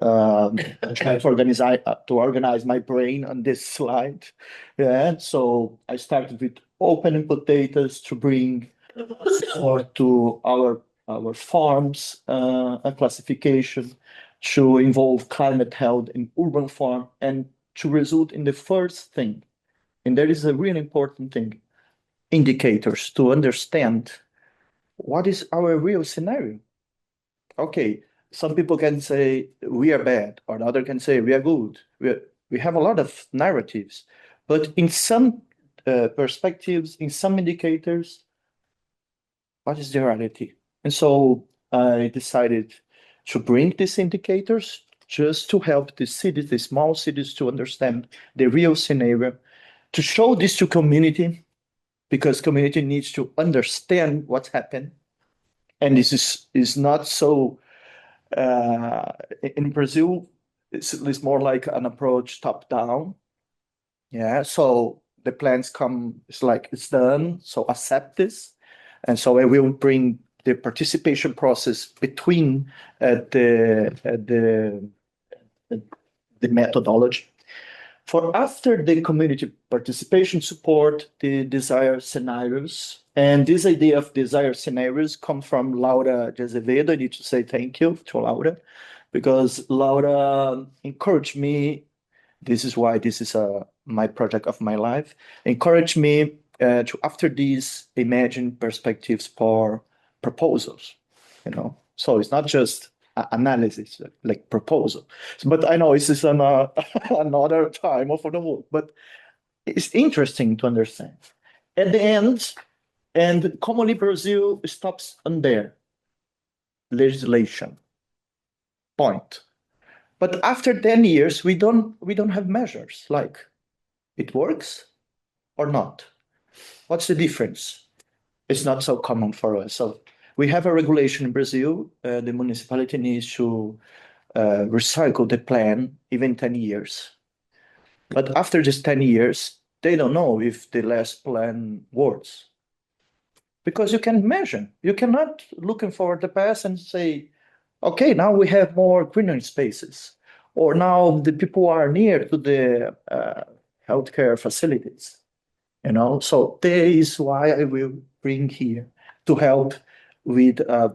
Trying to organize my brain on this slide. Yeah, so I started with open input data to bring or to our farms a classification to involve climate health in urban farm and to result in the first thing. And there is a really important thing, indicators to understand what is our real scenario. Okay, some people can say we are bad, or other can say we are good. We have a lot of narratives, but in some perspectives, in some indicators, what is the reality? And so I decided to bring these indicators just to help the cities, the small cities, to understand the real scenario, to show this to community, because community needs to understand what's happened. And this is not so in Brazil, it's more like an approach top down. Yeah, so the plans come, it's like it's done, so accept this. And so I will bring the participation process between the methodology. For after the community participation support, the desired scenarios. And this idea of desired scenarios come from Laura de Azevedo. I need to say thank you to Laura, because Laura encouraged me. This is why this is my project of my life. Encouraged me to, after these, imagine perspectives for proposals. You know, so it's not just analysis, like proposal. But I know this is another time of the work, but it's interesting to understand. At the end, and commonly Brazil stops on there, legislation, point. But after 10 years, we don't have measures, like it works or not. What's the difference? It's not so common for us. So we have a regulation in Brazil, the municipality needs to recycle the plan even 10 years. But after just 10 years, they don't know if the last plan works. Because you can measure. You cannot looking for the past and say, okay, now we have more greenery spaces. Or now the people are near to the healthcare facilities. You know, so that is why I will bring here to help with a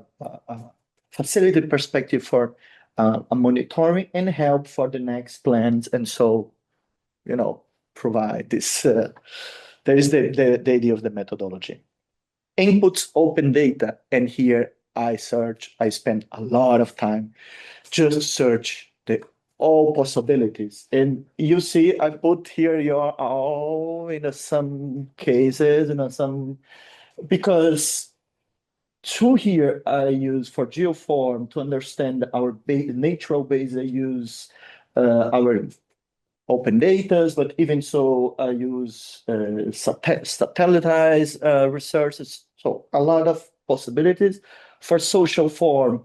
facility perspective for a monitoring and help for the next plans. And so, you know, provide this. There is the idea of the methodology. Inputs open data, and here I spend a lot of time just search the all possibilities. And you see, I put here your all in some cases, some, because through here I use for geoform to understand our natural base. I use our open data, but even so, I use satellitized resources. So a lot of possibilities. For social form,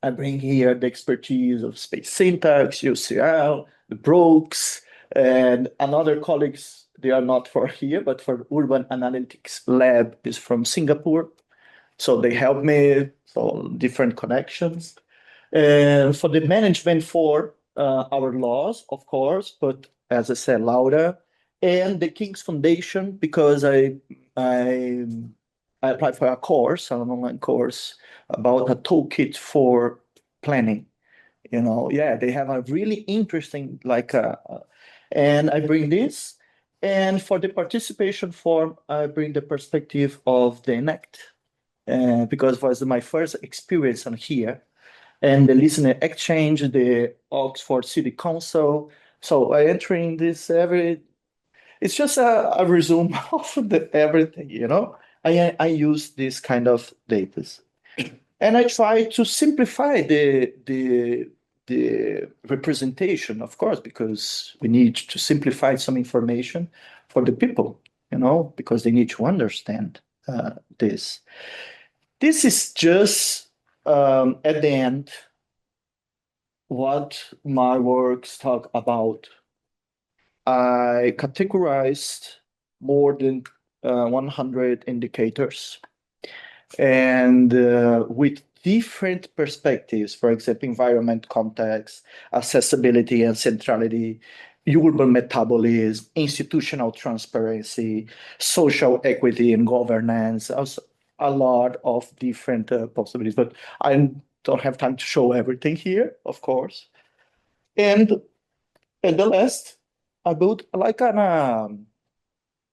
I bring here the expertise of space syntax, UCL, the Brooks, and another colleagues, they are not for here, but for Urban Analytics Lab is from Singapore. So they help me, so different connections. And for the management for our laws, of course, but as I said, Laura, and the King's Foundation, because I applied for a course, an online course about a toolkit for planning. Yeah, they have a really interesting, and I bring this. And for the participation form, I bring the perspective of the ENACT, because it was my first experience on here, and the listener exchange, the Oxford City Council. So I entering this it's just a resume of everything. I use this kind of data. And I try to simplify the representation, of course, because we need to simplify some information for the people, because they need to understand this. This is just at the end what my works talk about. I categorized more than 100 indicators, and with different perspectives, for example, environment context, accessibility and centrality, urban metabolism, institutional transparency, social equity and governance, also a lot of different possibilities, but I don't have time to show everything here, of course. And the last, I built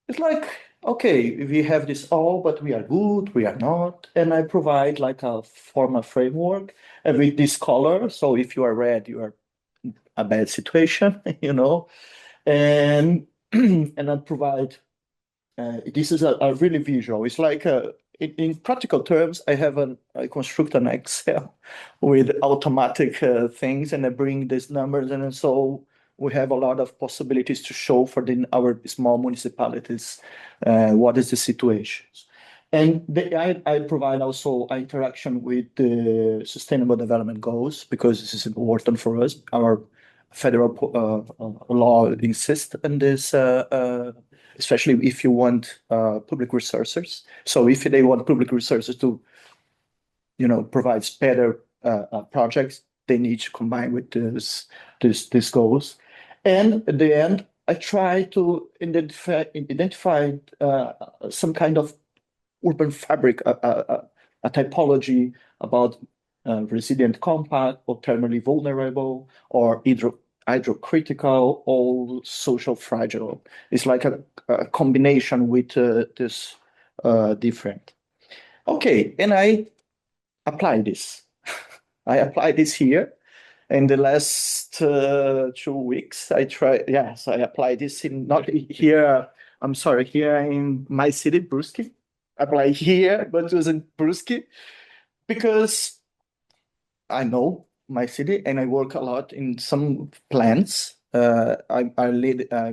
it's like, okay, we have this all, but we are good, we are not. And I provide like a formal framework and with this color. So if you are red, you are a bad situation, And and I provide, this is a really visual. It's like in practical terms, I construct an Excel with automatic things, and I bring these numbers, and so we have a lot of possibilities to show for our small municipalities what is the situation. And I provide also interaction with the Sustainable Development Goals, because this is important for us. Our federal law insists on this, especially if you want public resources. So if they want public resources to, provide better projects, they need to combine with these goals. And at the end, I try to identify some kind of urban fabric, a typology about resilient compact or thermally vulnerable or hydrocritical or social fragile. It's like a combination with this different. Okay, and I apply this. I apply this here. In the last 2 weeks, I apply this not here. I'm sorry, here in my city, Brusque. I apply here, but it was in Brusque because I know my city and I work a lot in some plans. I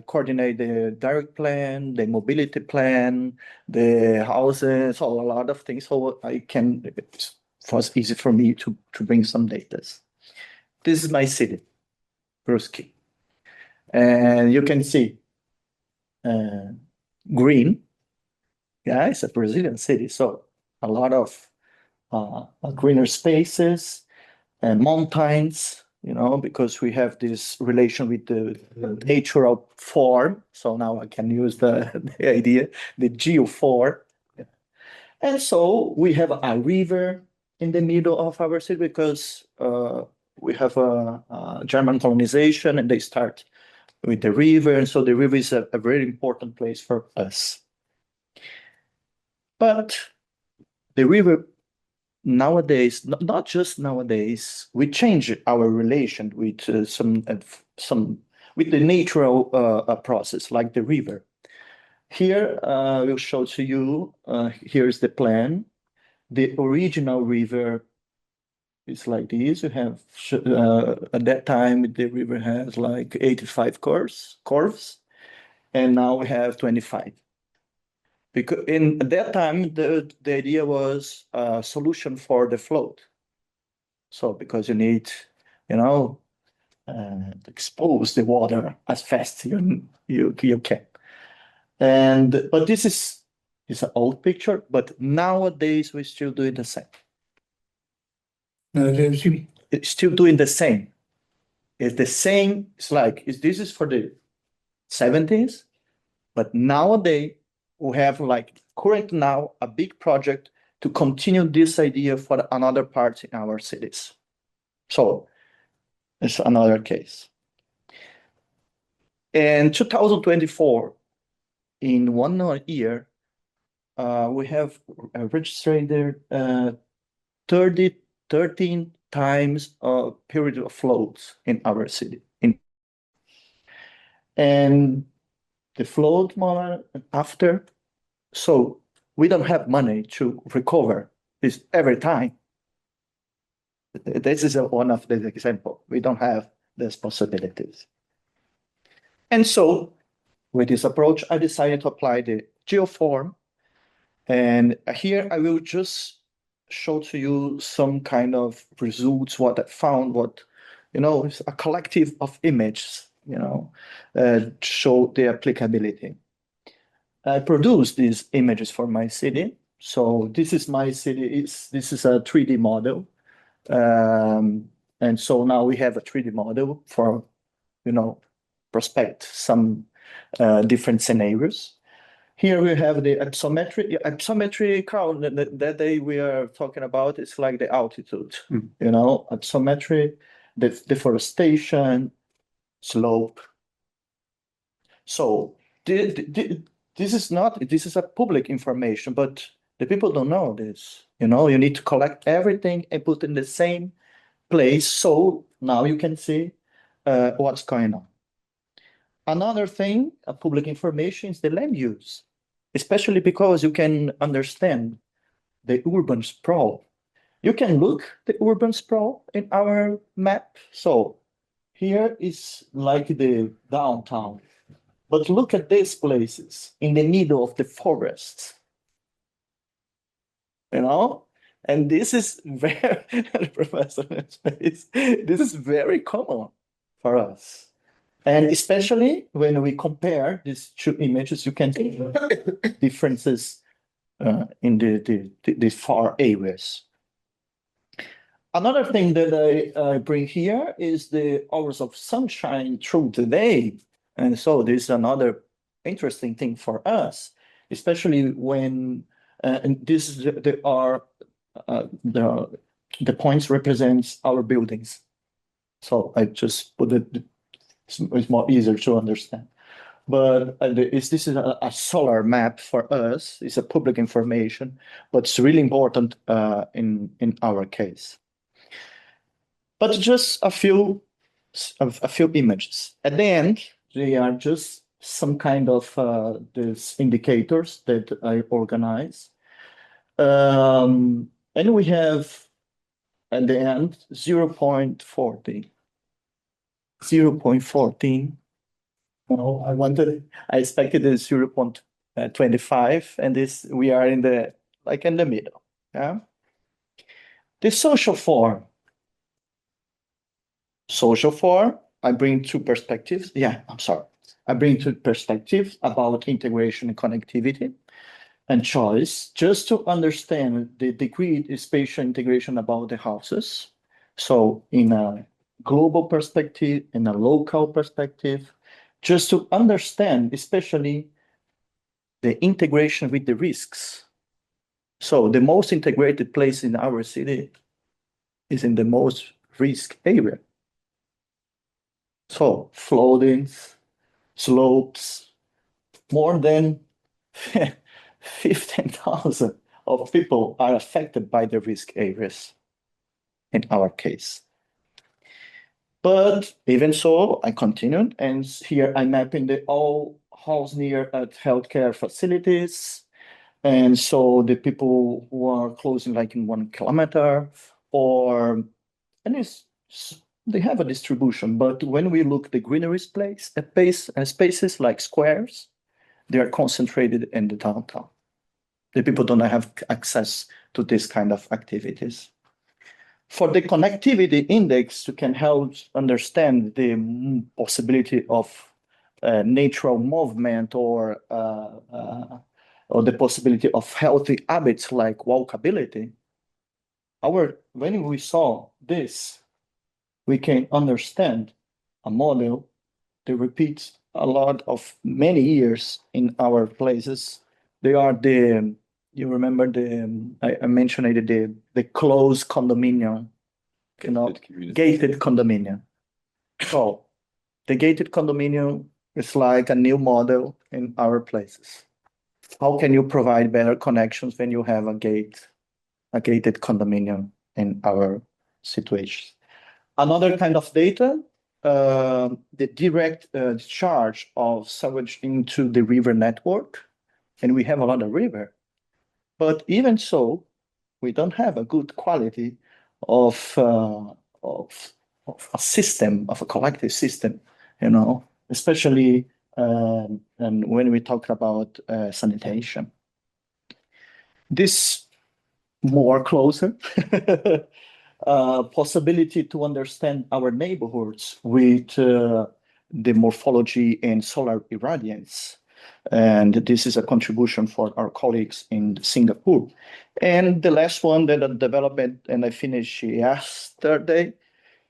coordinate the direct plan, the mobility plan, the houses, a lot of things. So it was easy for me to bring some data. This is my city, Brusque. And you can see green. Yeah, it's a Brazilian city. So a lot of greener spaces and mountains, because we have this relation with the natural form. So now I can use the idea, the geoform. And so we have a river in the middle of our city because we have a German colonization and they start with the river. And so the river is a very important place for us. But the river nowadays, not just nowadays, we change our relation with with the natural process, like the river. Here, we'll show to you, here's the plan. The original river is like this. You have at that time the river has like 85 curves, and now we have 25. Because at that time the idea was a solution for the flood. So because you need, you know, expose the water as fast you can. But this is an old picture, but nowadays we're still doing the same. It's still doing the same. It's the same. It's like this is for the 70s, but nowadays we have like current now a big project to continue this idea for another part in our cities. So it's another case. In 2024, in 1 year, we have registered 13 times a period of floods in our city. And the flood moment after, so we don't have money to recover this every time. This is one of the examples. We don't have these possibilities. And so with this approach, I decided to apply the geoform. And here I will just show to you some kind of results, what I found, it's a collective of images, show the applicability. I produced these images for my city. So this is my city. This is a 3D model. And so now we have a 3D model for, prospect some different scenarios. Here we have the hypsometry count that day we are talking about. It's like the altitude, hypsometry, the deforestation, slope. So this is a public information, but the people don't know this. You need to collect everything and put in the same place. So now you can see what's going on. Another thing, public information, is the land use, especially because you can understand the urban sprawl. You can look the urban sprawl in our map. So here is like the downtown, but look at these places in the middle of the forests. And this is very, Professor, this is very common for us. And especially when we compare these two images, you can see differences in the far areas. Another thing that I bring here is the hours of sunshine through the day. And so this is another interesting thing for us, especially when and this is the points represents our buildings. So I just put it. It's more easier to understand. But this is a solar map for us. It's a public information, but it's really important in our case. But just a few images. At the end, they are just some kind of these indicators that I organize. And we have at the end 0.40. 0.14. I expected the 0.25, and we are in the middle. Yeah. The social form. Social form, I bring two perspectives. I bring two perspectives about integration and connectivity and choice, just to understand the degree of spatial integration about the houses. So in a global perspective, in a local perspective, just to understand, especially the integration with the risks. So the most integrated place in our city is in the most risk area. So floodings, slopes, more than 15,000 of people are affected by the risk areas in our case. But even so, I continued, and here I'm mapping all house near healthcare facilities. And so the people who are closing like in 1 kilometer, or and they have a distribution, but when we look the greenery spaces like squares, they are concentrated in the downtown. The people don't have access to this kind of activities. For the connectivity index, you can help understand the possibility of natural movement or the possibility of healthy habits like walkability. When we saw this, we can understand a model that repeats a lot of many years in our places. They are you remember I mentioned the closed condominium, gated condominium. So the gated condominium is like a new model in our places. How can you provide better connections when you have a gated condominium in our situations? Another kind of data, the direct discharge of sewage into the river network, and we have a lot of river. But even so, we don't have a good quality of a system, of a collective system, especially and when we talk about sanitation. This more closer possibility to understand our neighborhoods with the morphology and solar irradiance. And this is a contribution for our colleagues in Singapore. And the last one that I developed and I finished yesterday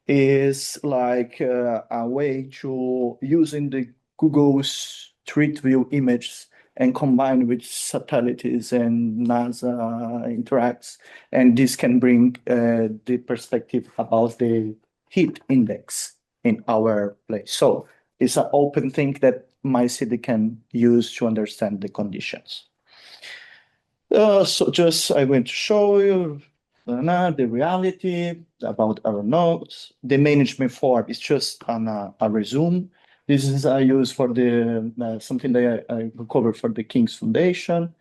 is like a way to using the Google's Street View images and combine with satellites and NASA interacts. And this can bring the perspective about the heat index in our place. So it's an open thing that my city can use to understand the conditions. So just I want to show you the reality about our nodes. The management form is just on a resume. This is I use for the something that I covered for the King's Foundation.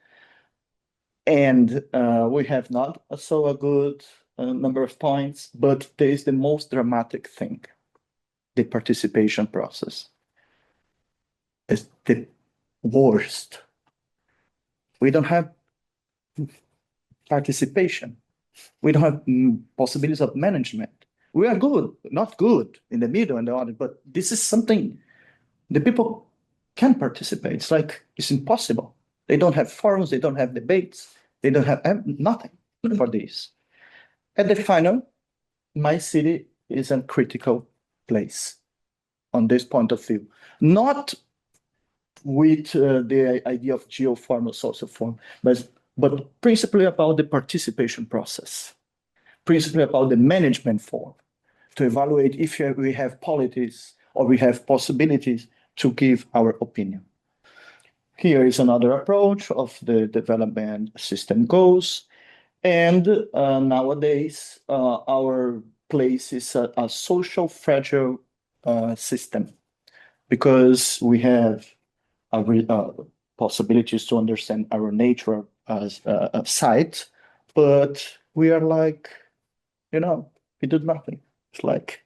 And we have not so a good number of points, but there is the most dramatic thing, the participation process. It's the worst. We don't have participation. We don't have possibilities of management. We are good, not good in the middle and the other, but this is something the people can participate. It's like, it's impossible. They don't have forums, they don't have debates, they don't have nothing for this. At the final, my city is a critical place on this point of view. Not with the idea of geoform or social form, but principally about the participation process, principally about the management form, to evaluate if we have policies or we have possibilities to give our opinion. Here is another approach of the development system goals. And nowadays, our place is a social fragile system because we have possibilities to understand our nature as a site, but we are like, we do nothing. It's like,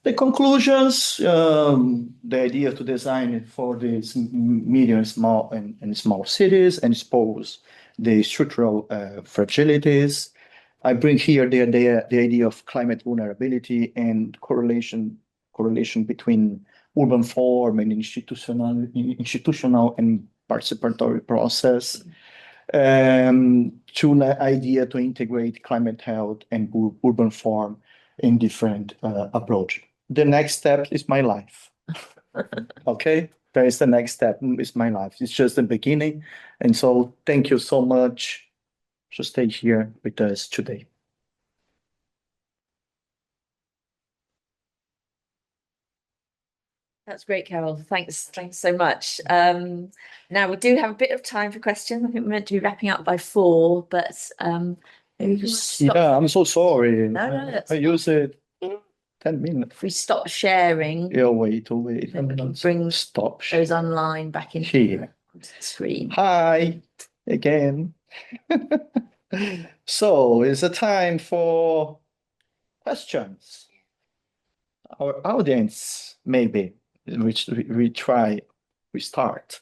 The conclusions, the idea to design for these medium, small, and small cities and expose the structural fragilities. I bring here the idea of climate vulnerability and correlation between urban form and institutional and participatory process. To the idea to integrate climate health and urban form in different approach. The next step is my life. Okay, that is the next step is my life. It's just the beginning. And so thank you so much to stay here with us today. That's great, Carol. Thanks so much. Now we do have a bit of time for questions. I think we're meant to be wrapping up by 4, but maybe we stop. Yeah, I'm so sorry. No, that's I use it 10 minutes. If we stop sharing, Yeah, wait. then we can bring Stop those online back into here. the screen. Hi again. So it's a time for questions. Our audience, maybe, which we start.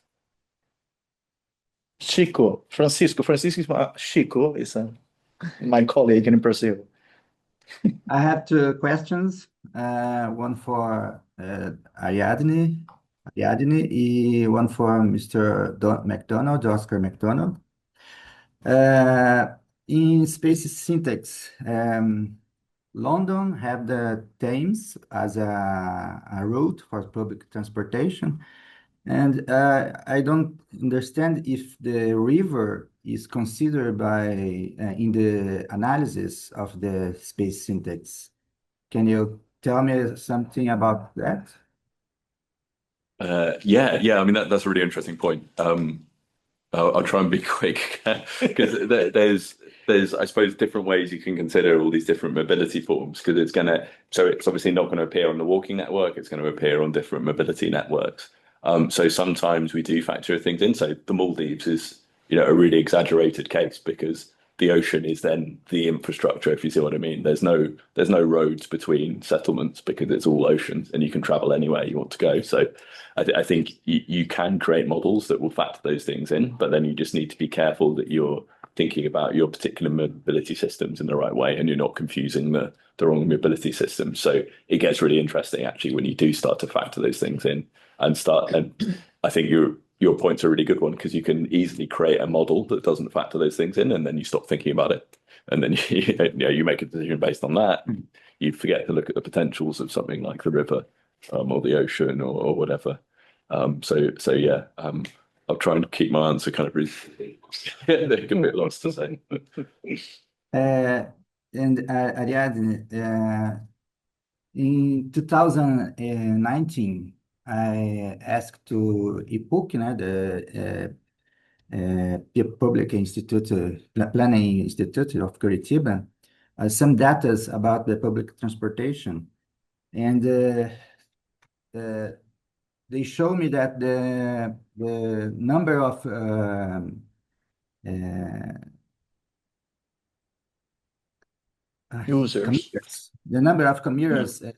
Chico is my colleague in Brazil. I have two questions. One for Ariadne, and one for Mr. McDonald, Oscar McDonald. In space syntax, London have the Thames as a route for public transportation. And I don't understand if the river is considered by in the analysis of the space syntax. Can you tell me something about that? Yeah. I mean, that's a really interesting point. I'll try and be quick because there's I suppose different ways you can consider all these different mobility forms because it's obviously not going to appear on the walking network. It's going to appear on different mobility networks. So sometimes we do factor things in. So the Maldives is a really exaggerated case because the ocean is then the infrastructure, if you see what I mean. There's no roads between settlements because it's all oceans and you can travel anywhere you want to go. So I think you can create models that will factor those things in, but then you just need to be careful that you're thinking about your particular mobility systems in the right way and you're not confusing the wrong mobility systems. So it gets really interesting actually when you do start to factor those things in and I think your point's a really good one because you can easily create a model that doesn't factor those things in and then you stop thinking about it. And then you make a decision based on that. You forget to look at the potentials of something like the river or the ocean or whatever. So yeah, I'll try and keep my answer kind of really a bit lost to say. And Ariadne, in 2019, I asked to IPUC, the Public Institute, Planning Institute of Curitiba, some data about the public transportation. And they show me that the number of Users. commuters, the number of commuters in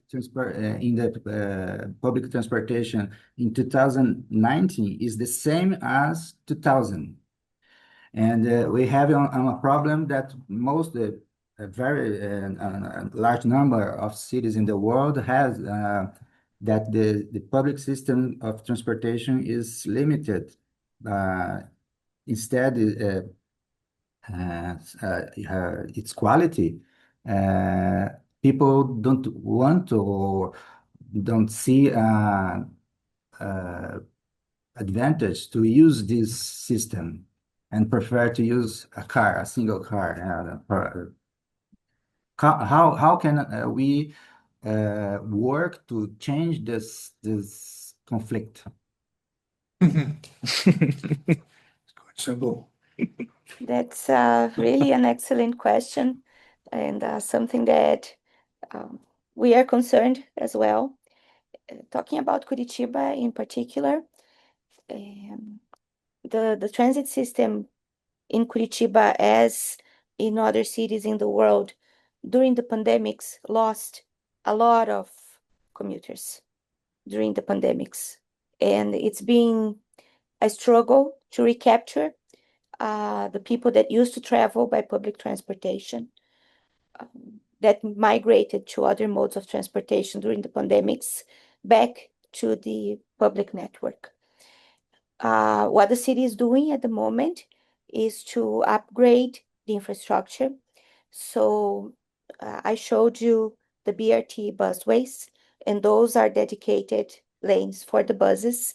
the public transportation in 2019 is the same as 2000. And we have a problem that a very large number of cities in the world has that the public system of transportation is limited. Instead, its quality, people don't want to or don't see advantage to use this system and prefer to use a single car. How can we work to change this conflict? It's quite simple. That's really an excellent question and something that we are concerned as well. Talking about Curitiba in particular, the transit system in Curitiba, as in other cities in the world, during the pandemics, lost a lot of commuters during the pandemics. And it's been a struggle to recapture the people that used to travel by public transportation that migrated to other modes of transportation during the pandemics back to the public network. What the city is doing at the moment is to upgrade the infrastructure. So I showed you the BRT busways, and those are dedicated lanes for the buses.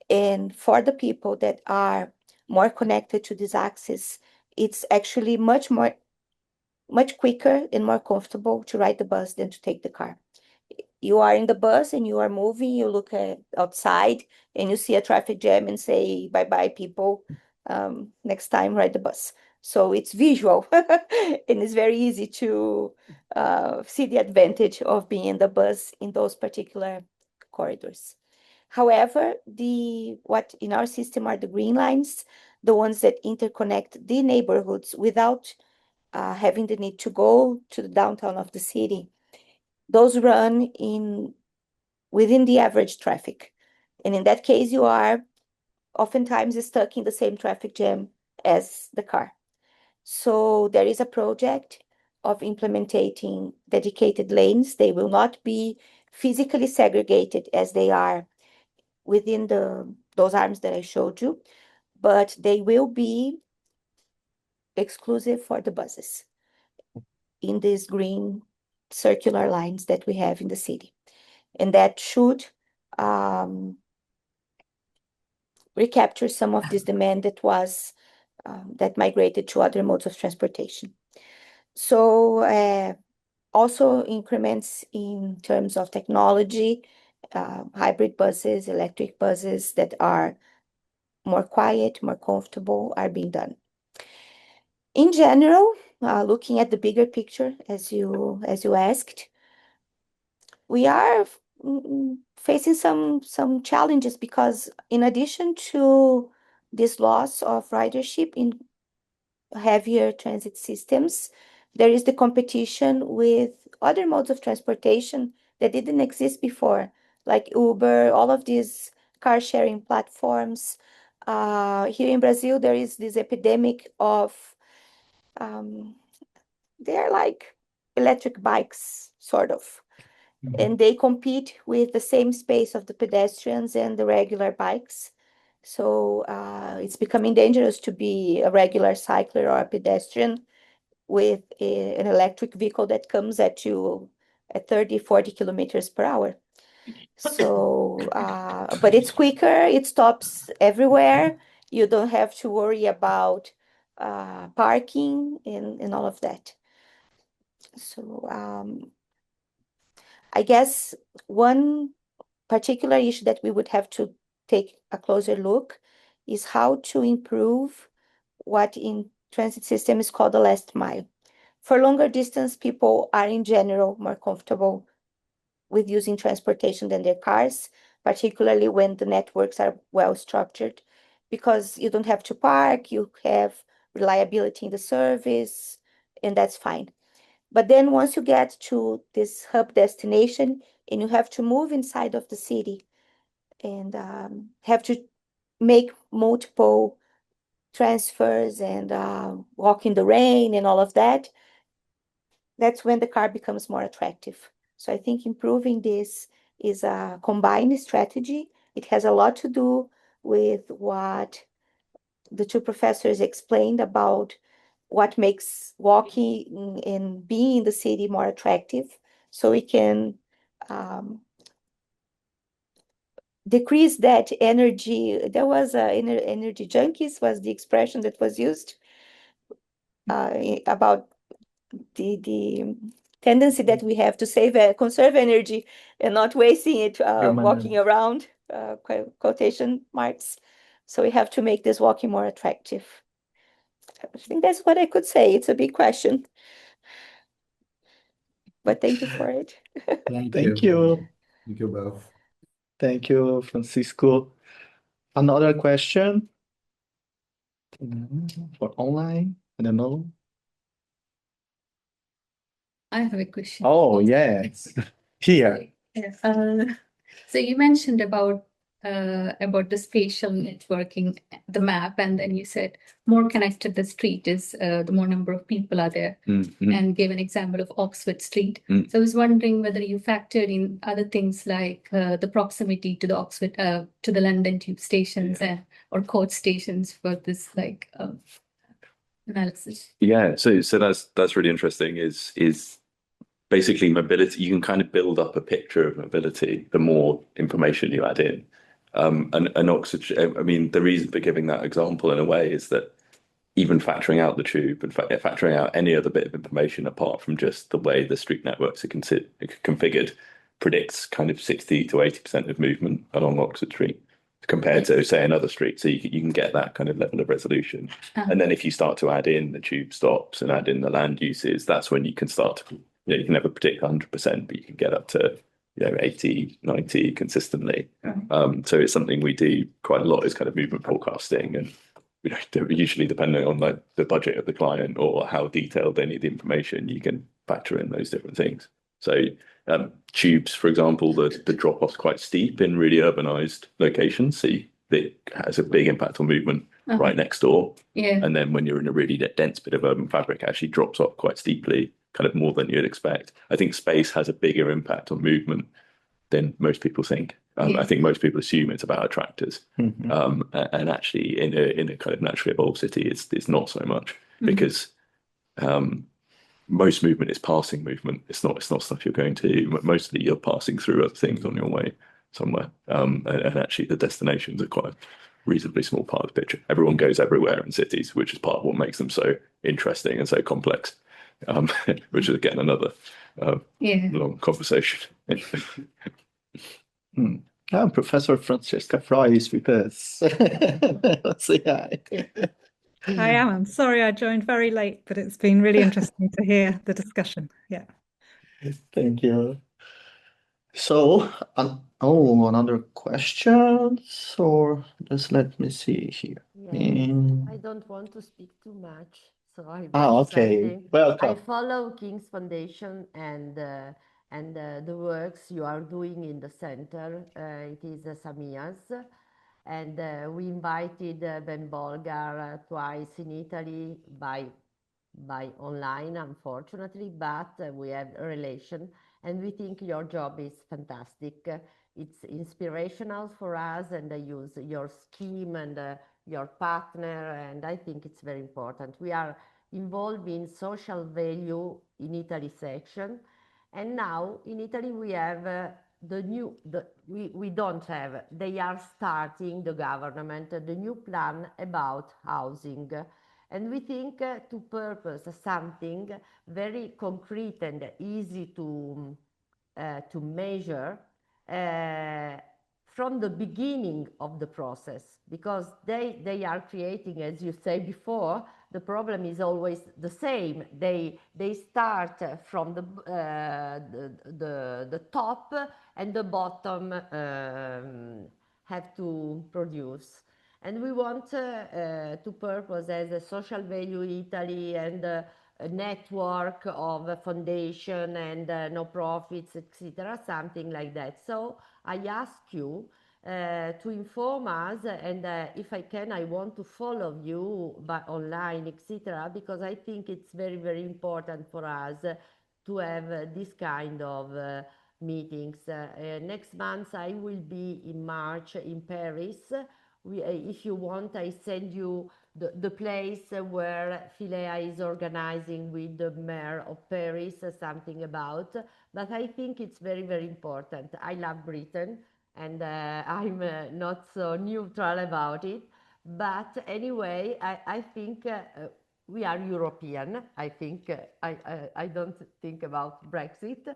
And for the people that are more connected to this axis, it's actually much quicker and more comfortable to ride the bus than to take the car. You are in the bus and you are moving, you look outside and you see a traffic jam and say, bye-bye, people. Next time, ride the bus. So it's visual and it's very easy to see the advantage of being in the bus in those particular corridors. However, what in our system are the green lines, the ones that interconnect the neighborhoods without having the need to go to the downtown of the city, those run within the average traffic. And in that case, you are oftentimes stuck in the same traffic jam as the car. So there is a project of implementing dedicated lanes. They will not be physically segregated as they are within those arms that I showed you, but they will be exclusive for the buses in these green circular lines that we have in the city. And that should recapture some of this demand that migrated to other modes of transportation. So also increments in terms of technology, hybrid buses, electric buses that are more quiet, more comfortable are being done. In general, looking at the bigger picture, as you asked, we are facing some challenges because in addition to this loss of ridership in heavier transit systems, there is the competition with other modes of transportation that didn't exist before, like Uber, all of these car sharing platforms. Here in Brazil, there is this epidemic of they're like electric bikes, sort of. And they compete with the same space of the pedestrians and the regular bikes. So it's becoming dangerous to be a regular cycler or a pedestrian with an electric vehicle that comes at you at 30, 40 kilometers per hour. So, but it's quicker, it stops everywhere. You don't have to worry about parking and all of that. So I guess one particular issue that we would have to take a closer look is how to improve what in transit system is called the last mile. For longer distance, people are in general more comfortable with using transportation than their cars, particularly when the networks are well structured, because you don't have to park, you have reliability in the service, and that's fine. But then once you get to this hub destination and you have to move inside of the city and have to make multiple transfers and walk in the rain and all of that, that's when the car becomes more attractive. So I think improving this is a combined strategy. It has a lot to do with what the two professors explained about what makes walking and being in the city more attractive. So we can decrease that energy. There was energy junkies was the expression that was used about the tendency that we have to conserve energy and not wasting it walking around, quotation marks. So we have to make this walking more attractive. I think that's what I could say. It's a big question. But thank you for it. Thank Thank you. you. Thank you both. Thank you, Francisco. Another question for online? I don't know. I have a question. Oh, yes. Here. Yeah. So you mentioned about the spatial networking, the map, and then you said more connected the street is the more number of people are there, and gave an example of Oxford Street. So I was wondering whether you factored in other things like the proximity to the Oxford, to the London tube stations or coach stations for this analysis. Yeah, so that's really interesting. Is basically mobility. You can kind of build up a picture of mobility the more information you add in. And Oxford, I mean, the reason for giving that example in a way is that even factoring out the tube and factoring out any other bit of information apart from just the way the street networks are configured predicts kind of 60 to 80% of movement along Oxford Street compared to, say, another street. So you can get that kind of level of resolution. And then if you start to add in the tube stops and add in the land uses, that's when you can start to, you can never predict 100%, but you can get up to 80, 90 consistently. So it's something we do quite a lot, is kind of movement forecasting and usually depending on like the budget of the client or how detailed they need the information, you can factor in those different things. So tubes, for example, the drop-off's quite steep in really urbanized locations. So it has a big impact on movement right next door. Yeah. And then when you're in a really dense bit of urban fabric, it actually drops off quite steeply, kind of more than you'd expect. I think space has a bigger impact on movement than most people think. I think most people assume it's about attractors, and actually, in a kind of naturally evolved city, it's not so much because most movement is passing movement. It's not stuff you're going to. Mostly, you're passing through other things on your way somewhere, and actually, the destinations are quite a reasonably small part of the picture. Everyone goes everywhere in cities, which is part of what makes them so interesting and so complex. Which is again another long conversation. Professor Francesca Fry is with us. Let's say hi. I am. I'm sorry I joined very late, but it's been really interesting to hear the discussion. Yeah. Thank you. So, another question, or just let me see here. I don't want to speak too much, so I okay. Welcome. I follow King's Foundation and the works you are doing in the center. It is Samia's, and we invited Ben Bolgar twice in Italy by online, unfortunately, but we have a relation, and we think your job is fantastic. It's inspirational for us, and I use your scheme and your partner, and I think it's very important. We are involved in social value in Italy section, and now in Italy we have we don't have, they are starting, the government, the new plan about housing. And we think to purpose something very concrete and easy to measure from the beginning of the process, because they are creating, as you say before, the problem is always the same. They start from the top, and the bottom have to produce. And we want to purpose as a social value Italy and a network of a foundation and no profits, etc., something like that. So I ask you to inform us, and if I can, I want to follow you by online, etc., because I think it's very, very important for us to have this kind of meetings. Next month I will be in March in Paris. If you want, I send you the place where Philea is organizing with the mayor of Paris, something about. But I think it's very, very important. I love Britain, and I'm not so neutral about it. But anyway, I think we are European. I think I don't think about Brexit.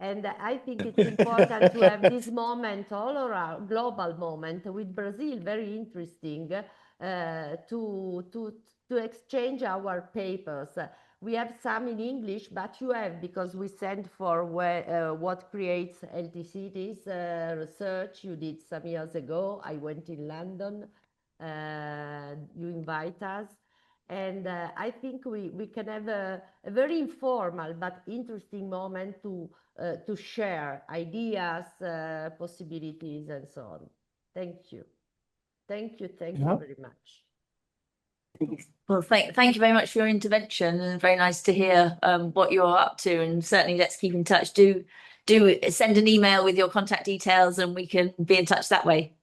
And I think it's important to have this moment all around, global moment with Brazil, very interesting to exchange our papers. We have some in English, but you have, because we sent for what creates healthy cities research you did some years ago. I went in London, you invite us. And I think we can have a very informal but interesting moment to share ideas, possibilities, and so on. Thank you. Thank you very much. Well, thank you very much for your intervention, and very nice to hear what you're up to. And certainly, let's keep in touch. Do send an email with your contact details, and we can be in touch that way.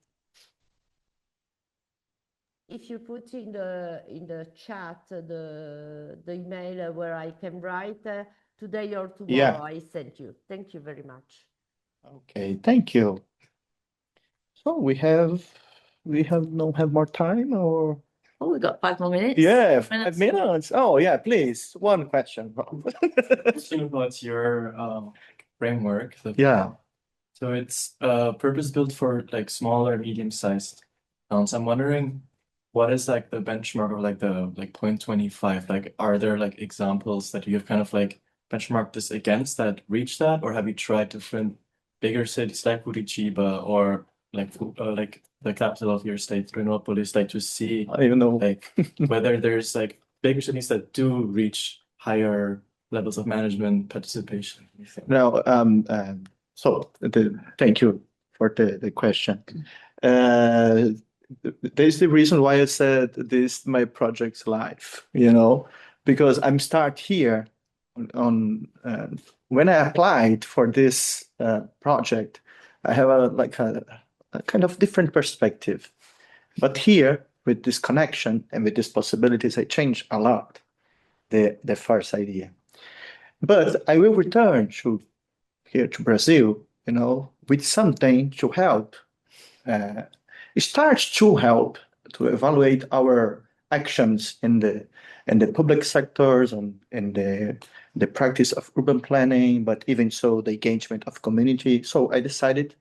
If you put in the chat the email where I can write today or tomorrow, I sent you. Thank you very much. Okay, thank you. So we don't have more time, or? Oh, we've got 5 more minutes. Yeah, 5 minutes. Oh, yeah, please. One question. What's your framework? Yeah. So it's purpose built for like small or medium-sized towns. I'm wondering, what is like the benchmark of like the 0.25? Like, are there like examples that you have kind of like benchmarked this against that reach that, or have you tried to find bigger cities like Curitiba or like the capital of your state, Grenoble, like to see I don't even know. like whether there's like bigger cities that do reach higher levels of management participation. Now, thank you for the question. There's the reason why I said this my project's life, because I'm start here on when I applied for this project, I have a kind of different perspective. But here, with this connection and with these possibilities, I change a lot the first idea. But I will return here to Brazil, with something to help. It starts to help to evaluate our actions in the public sectors and in the practice of urban planning, but even so the engagement of community. So I decided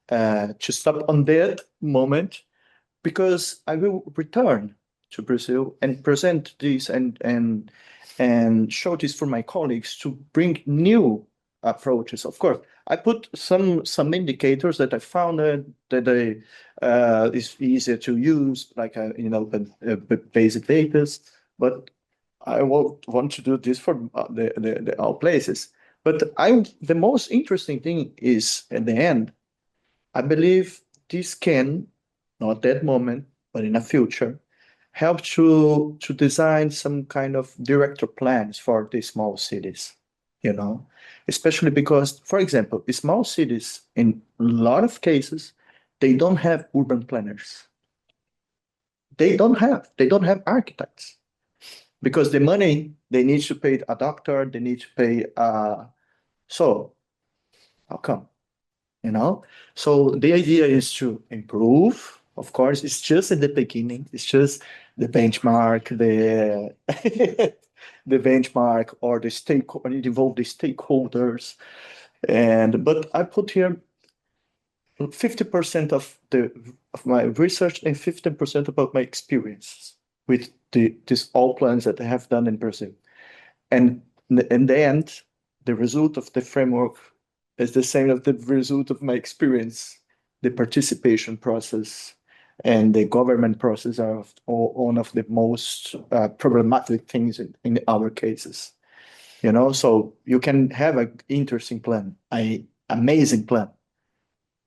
to stop on that moment because I will return to Brazil and present this and show this for my colleagues to bring new approaches. Of course, I put some indicators that I found that is easier to use, like basic data, but I won't want to do this for all places. But the most interesting thing is at the end, I believe this can, not that moment, but in the future, help to design some kind of director plans for the small cities, especially because, for example, the small cities, in a lot of cases, they don't have urban planners. They don't have architects because the money they need to pay a doctor, they need to pay, so how come? So the idea is to improve. Of course, it's just at the beginning. It's just the benchmark, the benchmark, or involve the stakeholders. But I put here 50% of my research and 15% about my experiences with these all plans that I have done in Brazil. And in the end, the result of the framework is the same as the result of my experience. The participation process and the government process are one of the most problematic things in our cases. So you can have an interesting plan, an amazing plan,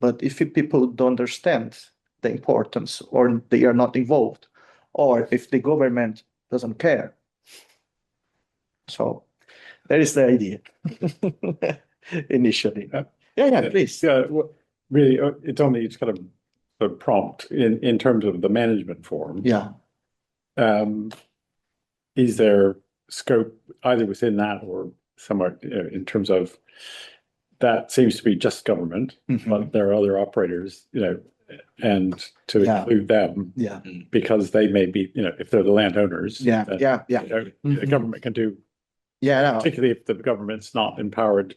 but if people don't understand the importance, or they are not involved, or if the government doesn't care, so that is the idea. Initially. Yeah, please. Yeah, well, really, it's kind of a prompt in terms of the management form. Yeah. Is there scope either within that or somewhere in terms of that seems to be just government, but there are other operators, and to include them, because they may be, if they're the landowners, the government can do. Particularly if the government's not empowered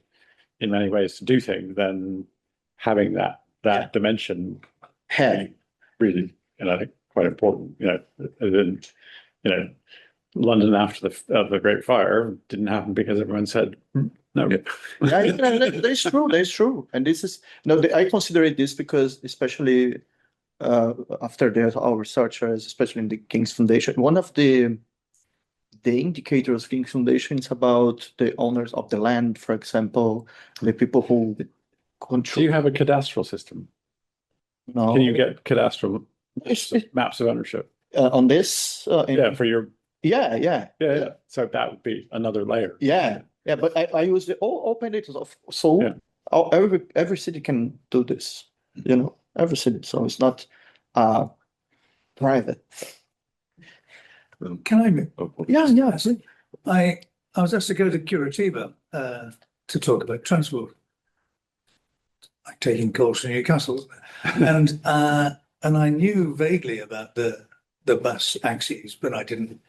in many ways to do things, then having that dimension really, I think quite important. London after the Great Fire didn't happen because everyone said no. That's true. That's true. And this is I consider this because especially after our researchers, especially in the King's Foundation, one of the indicators of King's Foundation is about the owners of the land, for example, the people who control. Do you have a cadastral system? No. Can you get cadastral maps of ownership? On this? For your. Yeah. So that would be another layer. Yeah. But I use the open data. So every city can do this, every city. So it's not private. Can I? Yeah. I was asked to go to Curitiba to talk about transport. I'm taking calls from Newcastle, and I knew vaguely about the bus axes, but I didn't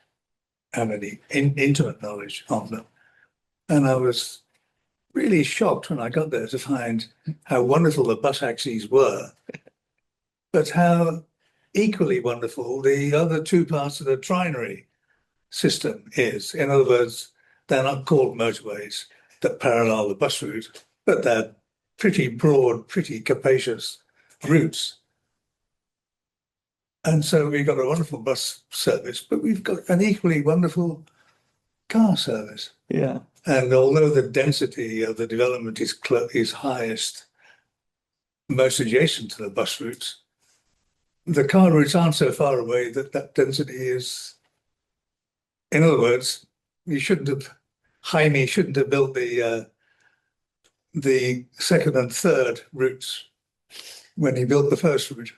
have any intimate knowledge of them. And I was really shocked when I got there to find how wonderful the bus axes were, but how equally wonderful the other two parts of the trinary system is. In other words, they're not called motorways that parallel the bus route, but they're pretty broad, pretty capacious routes. And so we've got a wonderful bus service, but we've got an equally wonderful car service. Yeah. And although the density of the development is highest, most adjacent to the bus routes, the car routes aren't so far away that that density is. In other words, Jaime shouldn't have built the second and third routes when he built the first route.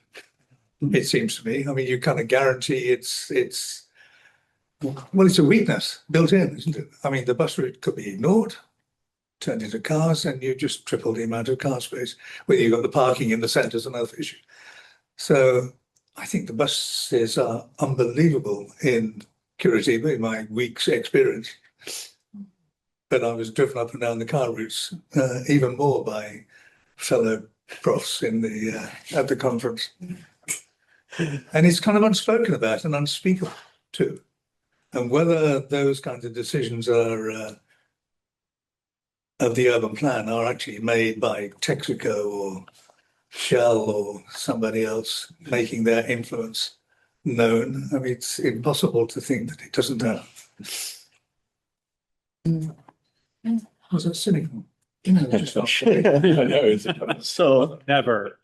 It seems to me. I mean, you kind of guarantee it's a weakness built in, isn't it? I mean, the bus route could be ignored, turned into cars, and you just triple the amount of car space. Whether you've got the parking in the centre is another issue. So I think the buses are unbelievable in Curitiba, in my week's experience. But I was driven up and down the car routes even more by fellow profs in at the conference. And it's kind of unspoken about and unspeakable too. And whether those kinds of decisions are of the urban plan are actually made by Texaco or Shell or somebody else making their influence known, I mean, it's impossible to think that it doesn't have. Was that cynical? You know, just not So never.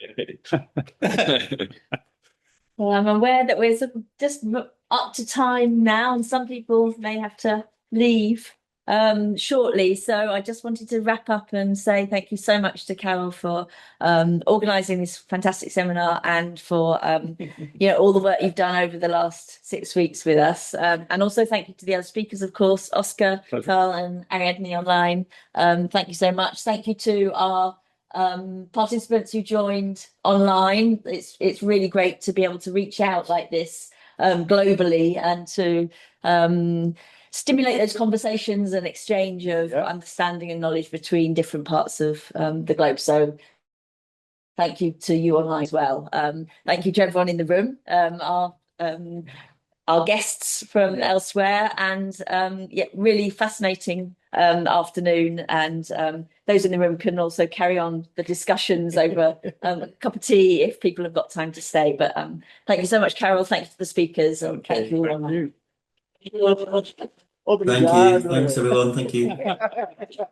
Well, I'm aware that we're sort of just up to time now, and some people may have to leave shortly. So I just wanted to wrap up and say thank you so much to Carol for organising this fantastic seminar and for all the work you've done over the last 6 weeks with us. And also thank you to the other speakers, of course, Oscar, Carl and Ariadne online. Thank you so much. Thank you to our participants who joined online. It's really great to be able to reach out like this globally and to stimulate those conversations and exchange of understanding and knowledge between different parts of the globe. So thank you to you online as well. Thank you to everyone in the room, our guests from elsewhere, and really fascinating afternoon. And those in the room can also carry on the discussions over a cup of tea if people have got time to stay. But thank you so much, Carol. Thank you to the speakers. And thank you all online. Thank you. Thanks, everyone. Thank you.